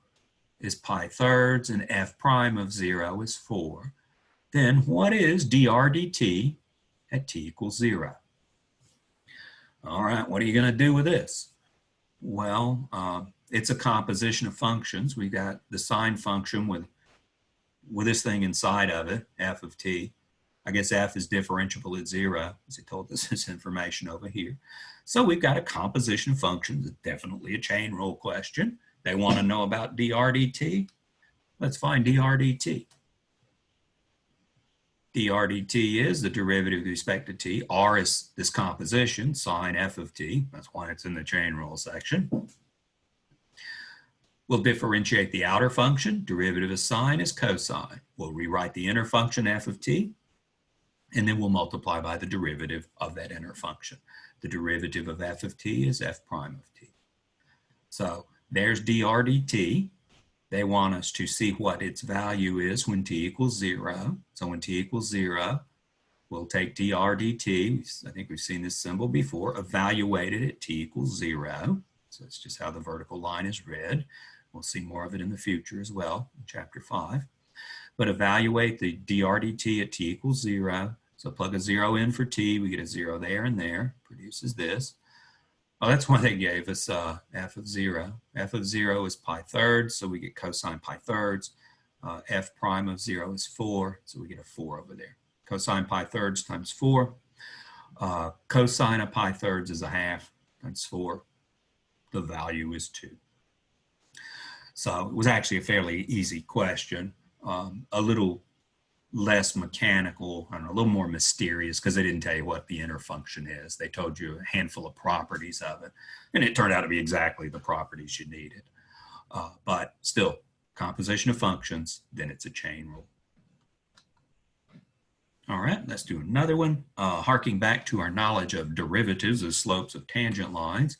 is pi thirds and f prime of 0 is 4. Then what is dr dt at t equals 0? All right, what are you going to do with this? Well, it's a composition of functions. We got the sine function with this thing inside of it, f of t. I guess f is differentiable at 0, as he told us this information over here. So we've got a composition of functions, definitely a chain rule question. They want to know about dr dt. Let's find dr dt. dr dt is the derivative with respect to t. R is this composition, sine f of t. That's why it's in the chain rule section. We'll differentiate the outer function. Derivative of sine is cosine. We'll rewrite the inner function f of t, and then we'll multiply by the derivative of that inner function. The derivative of f of t is f prime of t. So there's dr dt. They want us to see what its value is when t equals 0. So when t equals 0, we'll take dr dt. I think we've seen this symbol before, evaluate it at t equals 0. So that's just how the vertical line is read. We'll see more of it in the future as well, in chapter 5. But evaluate the dr dt at t equals 0. So plug a 0 in for t, we get a 0 there and there, produces this. Well, that's why they gave us f of 0. F of 0 is pi thirds, so we get cosine pi thirds. F prime of 0 is 4, so we get a 4 over there. Cosine pi thirds times 4. Cosine of pi thirds is a half. That's 4. The value is 2. So it was actually a fairly easy question, a little less mechanical and a little more mysterious because they didn't tell you what the inner function is. They told you a handful of properties of it, and it turned out to be exactly the properties you needed. But still, composition of functions, then it's a chain rule. All right, let's do another one. Harking back to our knowledge of derivatives as slopes of tangent lines,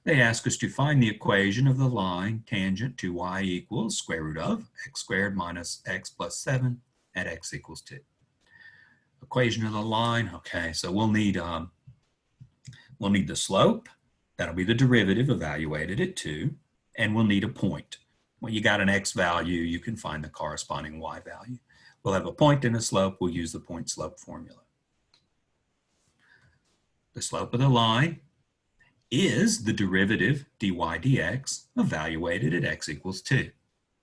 they ask us to find the equation of the line tangent to y equals square root of x squared minus x plus 7 at x equals 2. Equation of the line, okay, so we'll need the slope. That'll be the derivative evaluated at 2, and we'll need a point. When you got an x value, you can find the corresponding y value. We'll have a point and a slope. We'll use the point slope formula. The slope of the line is the derivative dy dx evaluated at x equals 2.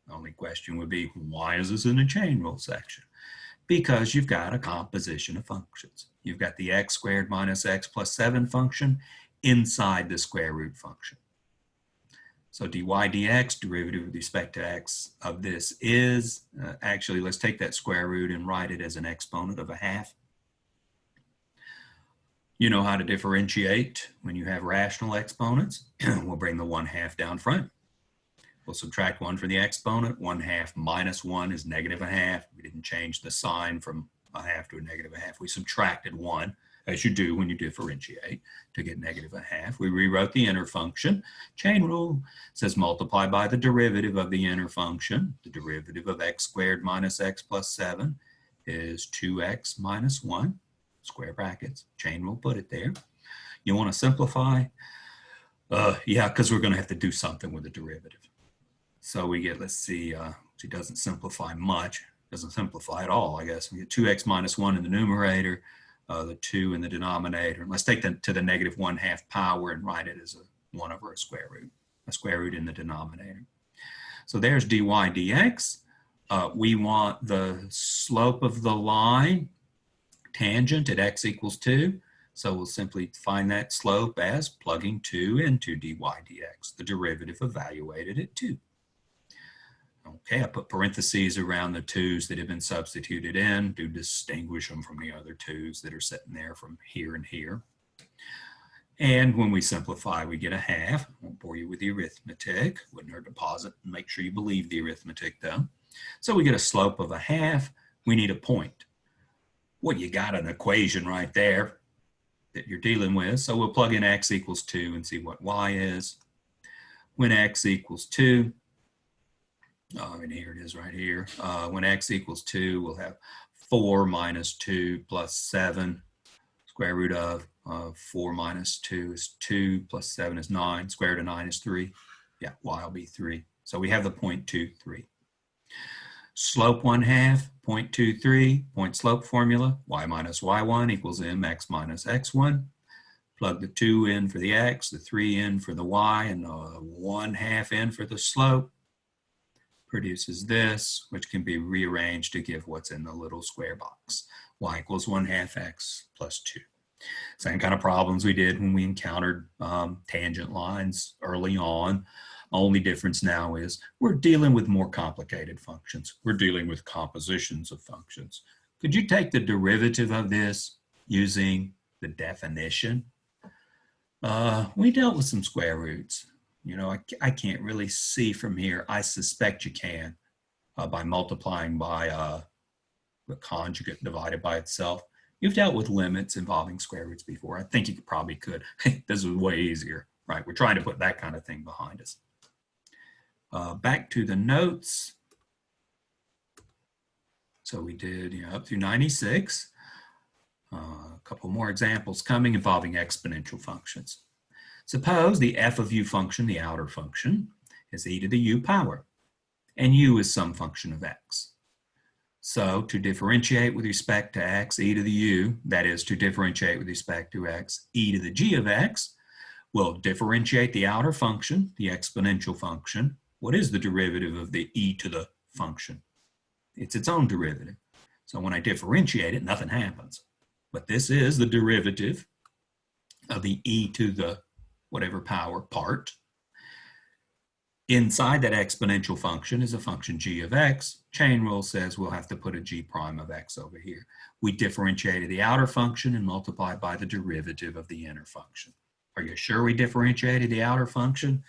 The only question would be, why is this in the chain rule section? Because you've got a composition of functions. You've got the x squared minus x plus 7 function inside the square root function. So dy dx, derivative with respect to x of this is, actually let's take that square root and write it as an exponent of a half. You know how to differentiate when you have rational exponents. We'll bring the 1/2 down front. We'll subtract 1 from the exponent. 1/2 minus 1 is -1/2. We didn't change the sign from a half to a -1/2. We subtracted 1, as you do when you differentiate, to get -1/2. We rewrote the inner function. Chain rule says multiply by the derivative of the inner function. The derivative of x squared minus x plus 7 is 2x minus 1. Square brackets, chain rule, put it there. You want to simplify? Yeah, because we're going to have to do something with the derivative. So we get, let's see, it doesn't simplify much. Doesn't simplify at all, I guess. We get 2x minus 1 in the numerator, the 2 in the denominator. Let's take that to the -1/2 power and write it as a 1 over a square root in the denominator. So there's dy dx. We want the slope of the line tangent at x equals 2. So we'll simply find that slope as plugging 2 into dy dx, the derivative evaluated at 2. Okay, I put parentheses around the 2's that have been substituted in to distinguish them from the other 2's that are sitting there from here and here. And when we simplify, we get a half. I won't bore you with the arithmetic. Wouldn't hurt to pause it and make sure you believe the arithmetic though. So we get a slope of a half. We need a point. Well, you got an equation right there that you're dealing with. So we'll plug in x equals 2 and see what y is. When x equals 2, and here it is right here. When x equals 2, we'll have 4 minus 2 plus 7. Square root of 4 minus 2 is 2 plus 7 is 9. Square root of 9 is 3. Yeah, y will be 3. So we have the point 2, 3. Slope 1/2, 0.23, point slope formula, y minus y1 equals mx minus x1. Plug the 2 in for the x, the 3 in for the y, and the 1/2 in for the slope. Produces this, which can be rearranged to give what's in the little square box. Y equals 1/2 x plus 2. Same kind of problems we did when we encountered tangent lines early on. Only difference now is we're dealing with more complicated functions. We're dealing with compositions of functions. Could you take the derivative of this using the definition? We dealt with some square roots. You know, I can't really see from here. I suspect you can by multiplying by the conjugate divided by itself. You've dealt with limits involving square roots before. I think you probably could. This is way easier, right? We're trying to put that kind of thing behind us. Back to the notes. So we did up through 96. A couple more examples coming involving exponential functions. Suppose the f of u function, the outer function, is e to the u power, and u is some function of x. So to differentiate with respect to x, e to the u, that is to differentiate with respect to x, e to the g of x, we'll differentiate the outer function, the exponential function. What is the derivative of the e to the function? It's its own derivative. So when I differentiate it, nothing happens. But this is the derivative of the e to the whatever power part. Inside that exponential function is a function g of x. Chain rule says we'll have to put a g prime of x over here. We differentiated the outer function and multiplied by the derivative of the inner function. Are you sure we differentiated the outer function?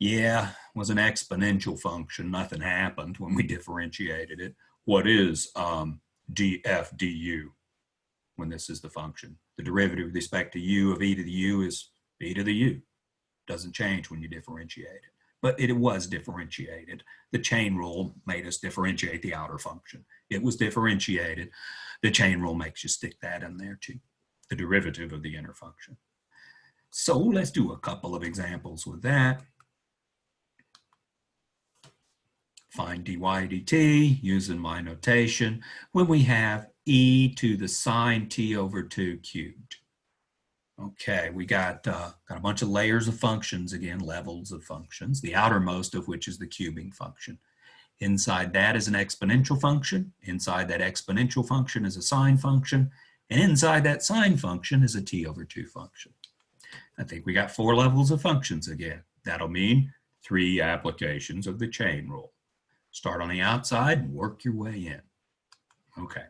Yeah, it was an exponential function. Nothing happened when we differentiated it. What is df du when this is the function? The derivative with respect to u of e to the u is e to the u. Doesn't change when you differentiate it. But it was differentiated. The chain rule made us differentiate the outer function. It was differentiated. The chain rule makes you stick that in there too, the derivative of the inner function. So let's do a couple of examples with that. Find dy dt using my notation when we have e to the sine t over 2 cubed. Okay, we got a bunch of layers of functions, again, levels of functions, the outermost of which is the cubing function. Inside that is an exponential function. Inside that exponential function is a sine function. And inside that sine function is a t over 2 function. I think we got 4 levels of functions again. That'll mean 3 applications of the chain rule. Start on the outside and work your way in. Okay.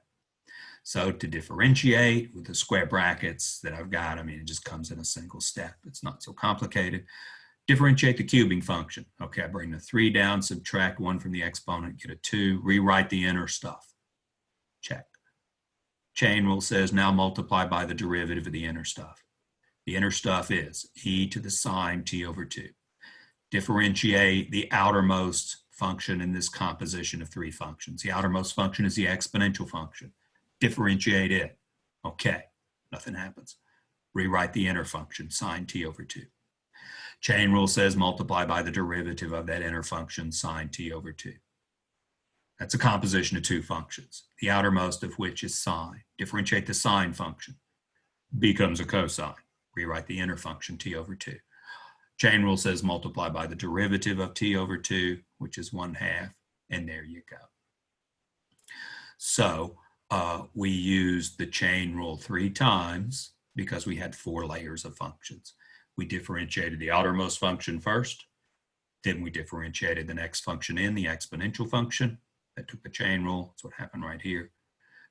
So to differentiate with the square brackets that I've got, I mean, it just comes in a single step. It's not so complicated. Differentiate the cubing function. Okay, I bring the 3 down, subtract 1 from the exponent, get a 2, rewrite the inner stuff. Check. Chain rule says now multiply by the derivative of the inner stuff. The inner stuff is e to the sine t over 2. Differentiate the outermost function in this composition of 3 functions. The outermost function is the exponential function. Differentiate it. Okay, nothing happens. Rewrite the inner function, sine t over 2. Chain rule says multiply by the derivative of that inner function, sine t over 2. That's a composition of 2 functions, the outermost of which is sine. Differentiate the sine function. Becomes a cosine. Rewrite the inner function, t over 2. Chain rule says multiply by the derivative of t over 2, which is 1/2, and there you go. So we used the chain rule 3 times because we had 4 layers of functions. We differentiated the outermost function first, then we differentiated the next function in, the exponential function. That took the chain rule. That's what happened right here.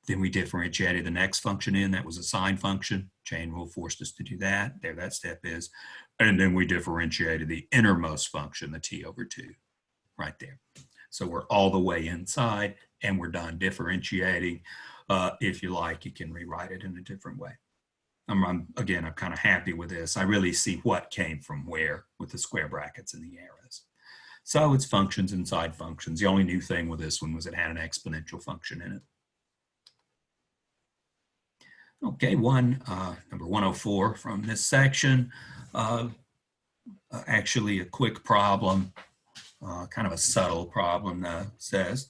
Then we differentiated the next function in, that was a sine function. Chain rule forced us to do that. There that step is. And then we differentiated the innermost function, the t over 2, right there. So we're all the way inside and we're done differentiating. If you like, you can rewrite it in a different way. I'm kind of happy with this. I really see what came from where with the square brackets and the arrows. So it's functions inside functions. The only new thing with this one was it had an exponential function in it. Okay, number 104 from this section. Actually a quick problem, kind of a subtle problem that says,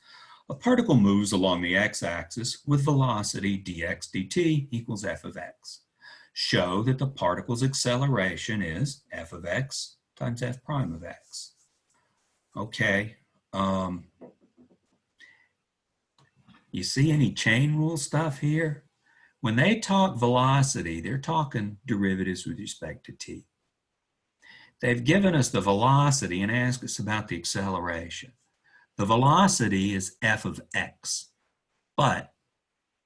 a particle moves along the x-axis with velocity dx dt equals f of x. Show that the particle's acceleration is f of x times f prime of x. Okay, you see any chain rule stuff here? When they talk velocity, they're talking derivatives with respect to t. They've given us the velocity and asked us about the acceleration. The velocity is f of x, but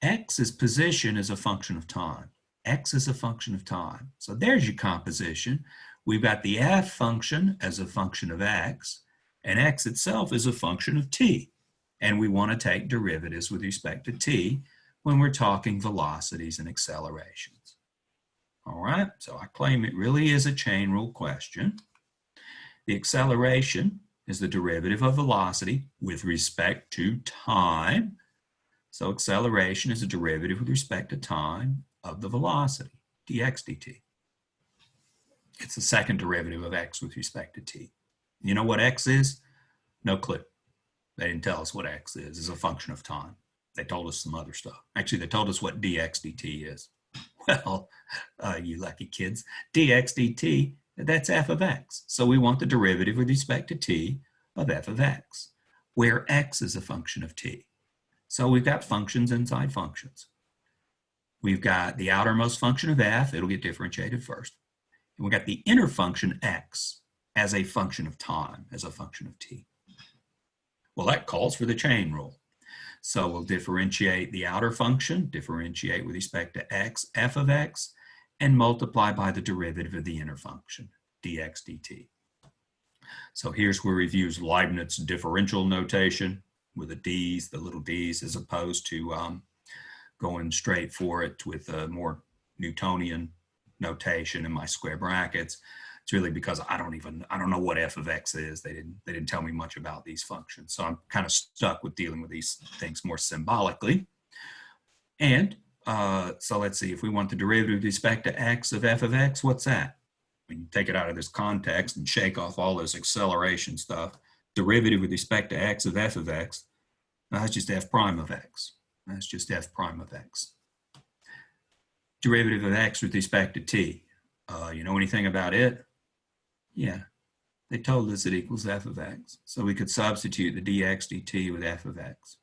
x's position is a function of time. X is a function of time. So there's your composition. We've got the f function as a function of x, and x itself is a function of t. And we want to take derivatives with respect to t when we're talking velocities and accelerations. All right, so I claim it really is a chain rule question. The acceleration is the derivative of velocity with respect to time. So acceleration is a derivative with respect to time of the velocity, dx dt. It's the second derivative of x with respect to t. You know what x is? No clue. They didn't tell us what x is. It's a function of time. They told us some other stuff. Actually, they told us what dx dt is. Well, you lucky kids, dx dt, that's f of x. So we want the derivative with respect to t of f of x, where x is a function of t. So we've got functions inside functions. We've got the outermost function of f. It'll get differentiated first. And we got the inner function x as a function of time, as a function of t. Well, that calls for the chain rule. So we'll differentiate the outer function, differentiate with respect to x, f of x, and multiply by the derivative of the inner function, dx dt. So here's where we've used Leibniz differential notation with the d's, the little d's, as opposed to going straight for it with a more Newtonian notation in my square brackets. It's really because I don't know what f of x is. They didn't tell me much about these functions. So I'm kind of stuck with dealing with these things more symbolically. And so let's see, if we want the derivative with respect to x of f of x, what's that? When you take it out of this context and shake off all this acceleration stuff, derivative with respect to x of x, that's just f prime of x. That's just f prime of x. Derivative of x with respect to t. You know anything about it? Yeah, they told us it equals f of x. So we could substitute the dx dt with f of x.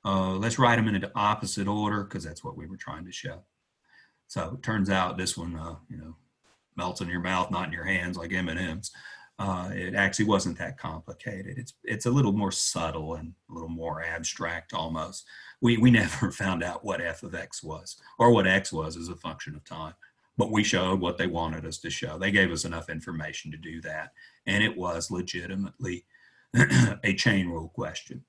Let's write them in the opposite order because that's what we were trying to show. So it turns out this one, melts in your mouth, not in your hands like M&Ms. It actually wasn't that complicated. It's a little more subtle and a little more abstract almost. We never found out what f of x was or what x was as a function of time, but we showed what they wanted us to show. They gave us enough information to do that, and it was legitimately a chain rule question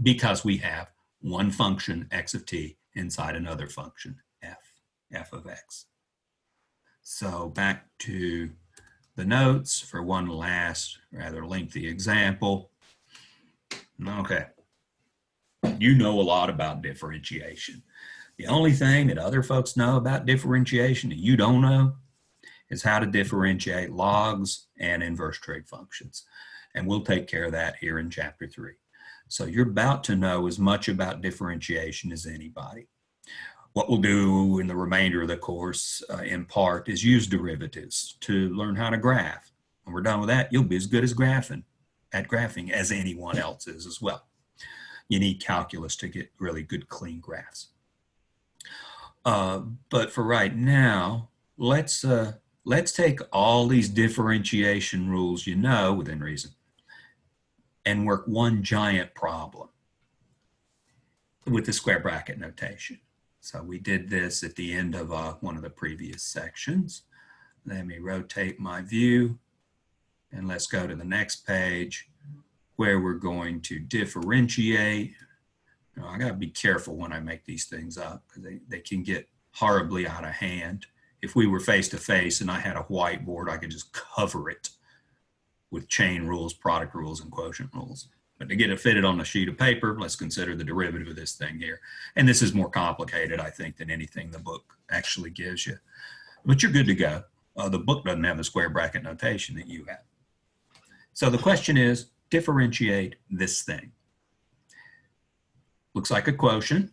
because we have one function x of t inside another function f of x. So back to the notes for one last rather lengthy example. Okay, you know a lot about differentiation. The only thing that other folks know about differentiation that you don't know is how to differentiate logs and inverse trig functions. And we'll take care of that here in chapter 3. So you're about to know as much about differentiation as anybody. What we'll do in the remainder of the course, in part, is use derivatives to learn how to graph. When we're done with that, you'll be as good at graphing as anyone else is as well. You need calculus to get really good, clean graphs. But for right now, let's take all these differentiation rules you know within reason and work one giant problem with the square bracket notation. So we did this at the end of one of the previous sections. Let me rotate my view and let's go to the next page where we're going to differentiate. I got to be careful when I make these things up because they can get horribly out of hand. If we were face to face and I had a whiteboard, I could just cover it with chain rules, product rules, and quotient rules. But to get it fitted on a sheet of paper, let's consider the derivative of this thing here. And this is more complicated, I think, than anything the book actually gives you. But you're good to go. The book doesn't have the square bracket notation that you have. So the question is, differentiate this thing. Looks like a quotient.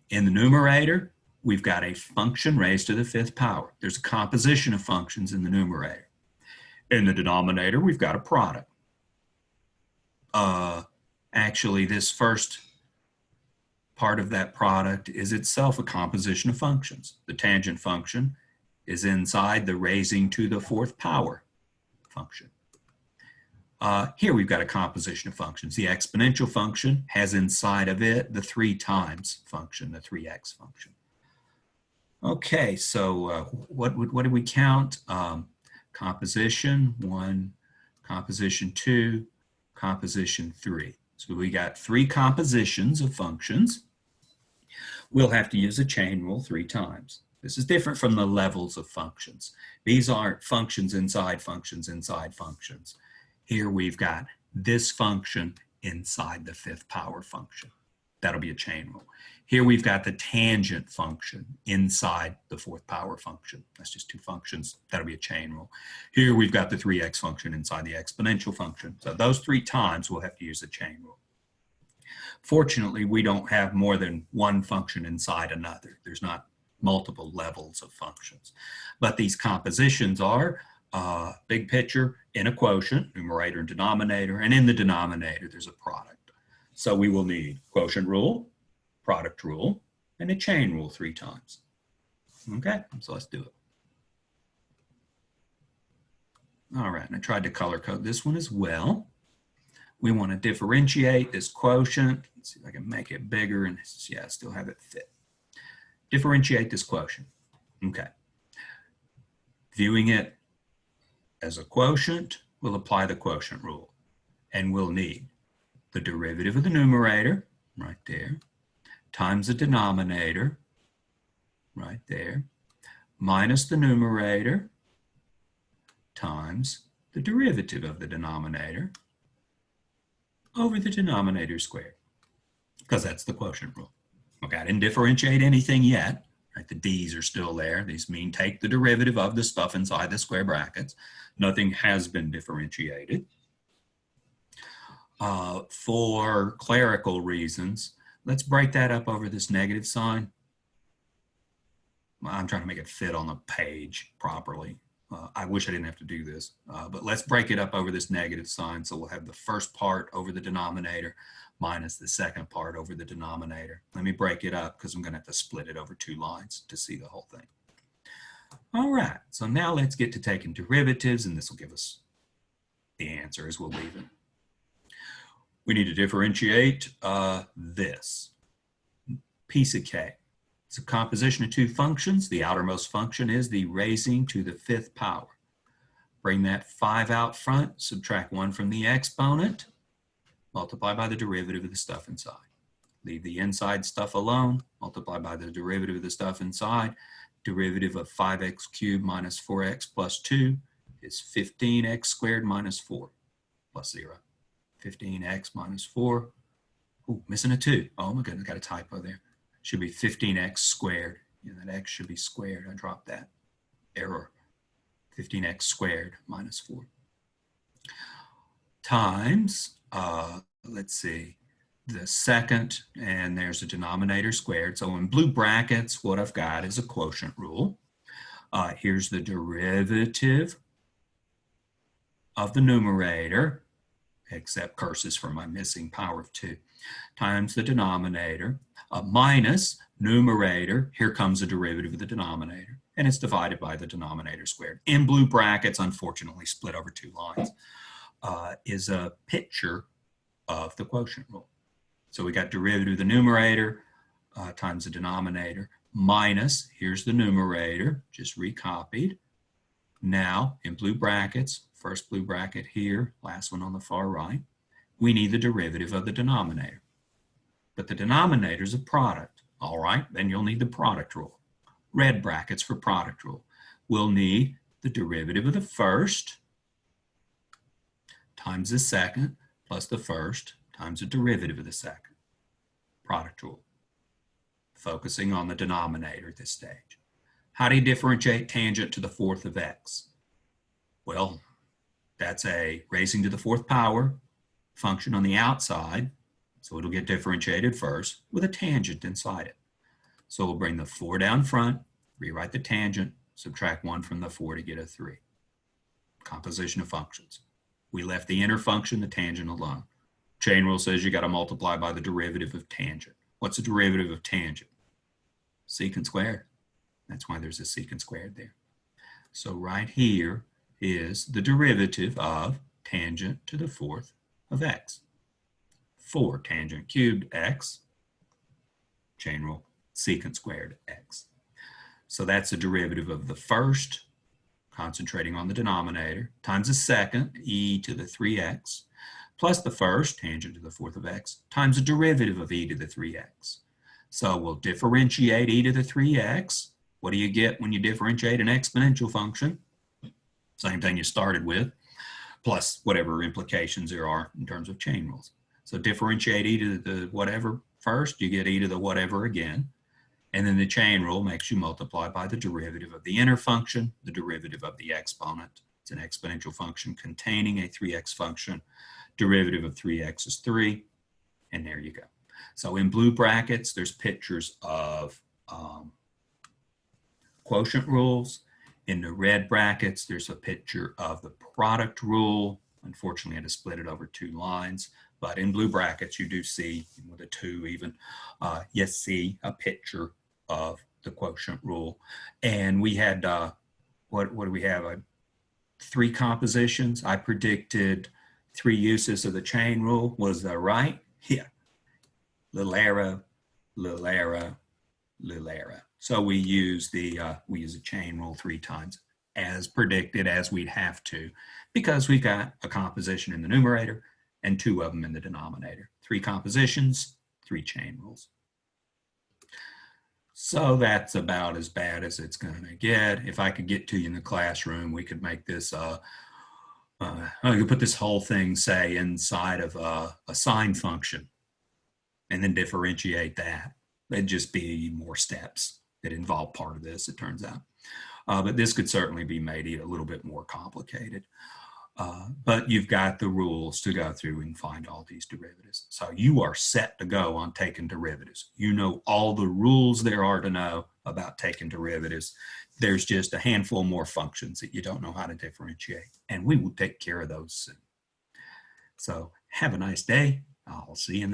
In the numerator, we've got a function raised to the 5th power. There's a composition of functions in the numerator. In the denominator, we've got a product. Actually, this first part of that product is itself a composition of functions. The tangent function is inside the raising to the 4th power function. Here we've got a composition of functions. The exponential function has inside of it the 3 times function, the 3x function. Okay, so what did we count? Composition 1, composition 2, composition 3. So we got 3 compositions of functions. We'll have to use a chain rule 3 times. This is different from the levels of functions. These aren't functions inside functions inside functions. Here we've got this function inside the 5th power function. That'll be a chain rule. Here we've got the tangent function inside the 4th power function. That's just 2 functions. That'll be a chain rule. Here we've got the 3x function inside the exponential function. So those 3 times we'll have to use a chain rule. Fortunately, we don't have more than one function inside another. There's not multiple levels of functions. But these compositions are big picture in a quotient, numerator and denominator, and in the denominator there's a product. So we will need quotient rule, product rule, and a chain rule 3 times. Okay, so let's do it. All right, and I tried to color code this one as well. We want to differentiate this quotient. Let's see if I can make it bigger and yeah, still have it fit. Differentiate this quotient. Okay. Viewing it as a quotient, we'll apply the quotient rule. And we'll need the derivative of the numerator, right there, times the denominator, right there, minus the numerator, times the derivative of the denominator over the denominator squared, because that's the quotient rule. Okay, I didn't differentiate anything yet. Right, the d's are still there. These mean take the derivative of the stuff inside the square brackets. Nothing has been differentiated. For clerical reasons, let's break that up over this negative sign. I'm trying to make it fit on the page properly. I wish I didn't have to do this, but let's break it up over this negative sign. So we'll have the first part over the denominator minus the second part over the denominator. Let me break it up because I'm going to have to split it over 2 lines to see the whole thing. All right, so now let's get to taking derivatives, and this will give us the answer as we'll leave it. We need to differentiate this piece of cake. It's a composition of 2 functions. The outermost function is the raising to the 5th power. Bring that 5 out front, subtract 1 from the exponent, multiply by the derivative of the stuff inside. Leave the inside stuff alone, multiply by the derivative of the stuff inside. Derivative of 5x cubed minus 4x plus 2 is 15x squared minus 4 plus 0. 15x minus 4. Ooh, missing a 2. Oh my goodness, got a typo there. Should be 15x squared. Yeah, that x should be squared. I dropped that. Error. 15x squared minus 4. Times, let's see, the second, and there's a denominator squared. So in blue brackets, what I've got is a quotient rule. Here's the derivative of the numerator, except curses for my missing power of 2, times the denominator, minus numerator, here comes the derivative of the denominator, and it's divided by the denominator squared. In blue brackets, unfortunately split over 2 lines, is a picture of the quotient rule. So we got derivative of the numerator times the denominator, minus, here's the numerator, just recopied. Now, in blue brackets, first blue bracket here, last one on the far right, we need the derivative of the denominator. But the denominator is a product. All right, then you'll need the product rule. Red brackets for product rule. We'll need the derivative of the first times the second plus the first times the derivative of the second. Product rule. Focusing on the denominator at this stage. How do you differentiate tangent to the 4th of x? Well, that's a raising to the 4th power function on the outside, so it'll get differentiated first with a tangent inside it. So we'll bring the 4 down front, rewrite the tangent, subtract 1 from the 4 to get a 3. Composition of functions. We left the inner function, the tangent, alone. Chain rule says you got to multiply by the derivative of tangent. What's the derivative of tangent? Secant squared. That's why there's a secant squared there. So right here is the derivative of tangent to the 4th of x. 4 tangent cubed x, chain rule, secant squared x. So that's the derivative of the first, concentrating on the denominator, times the second, e to the 3x, plus the first, tangent to the 4th of x, times the derivative of e to the 3x. So we'll differentiate e to the 3x. What do you get when you differentiate an exponential function? Same thing you started with, plus whatever implications there are in terms of chain rules. So differentiate e to the whatever first, you get e to the whatever again. And then the chain rule makes you multiply by the derivative of the inner function, the derivative of the exponent. It's an exponential function containing a 3x function. Derivative of 3x is 3, and there you go. So in blue brackets, there's pictures of quotient rules. In the red brackets, there's a picture of the product rule. Unfortunately, I had to split it over 2 lines. But in blue brackets, you do see, with a 2 even, you see a picture of the quotient rule. And we had, what do we have? 3 compositions. I predicted 3 uses of the chain rule. Was that right? Yeah. Little arrow, little arrow, little arrow. So we use a chain rule 3 times as predicted, as we'd have to, because we've got a composition in the numerator and 2 of them in the denominator. 3 compositions, 3 chain rules. So that's about as bad as it's going to get. If I could get to you in the classroom, we could make this, I could put this whole thing, say, inside of a sine function and then differentiate that. It'd just be more steps that involve part of this, it turns out. But this could certainly be made a little bit more complicated. But you've got the rules to go through and find all these derivatives. So you are set to go on taking derivatives. You know all the rules there are to know about taking derivatives. There's just a handful more functions that you don't know how to differentiate. And we will take care of those soon. So have a nice day. I'll see you in the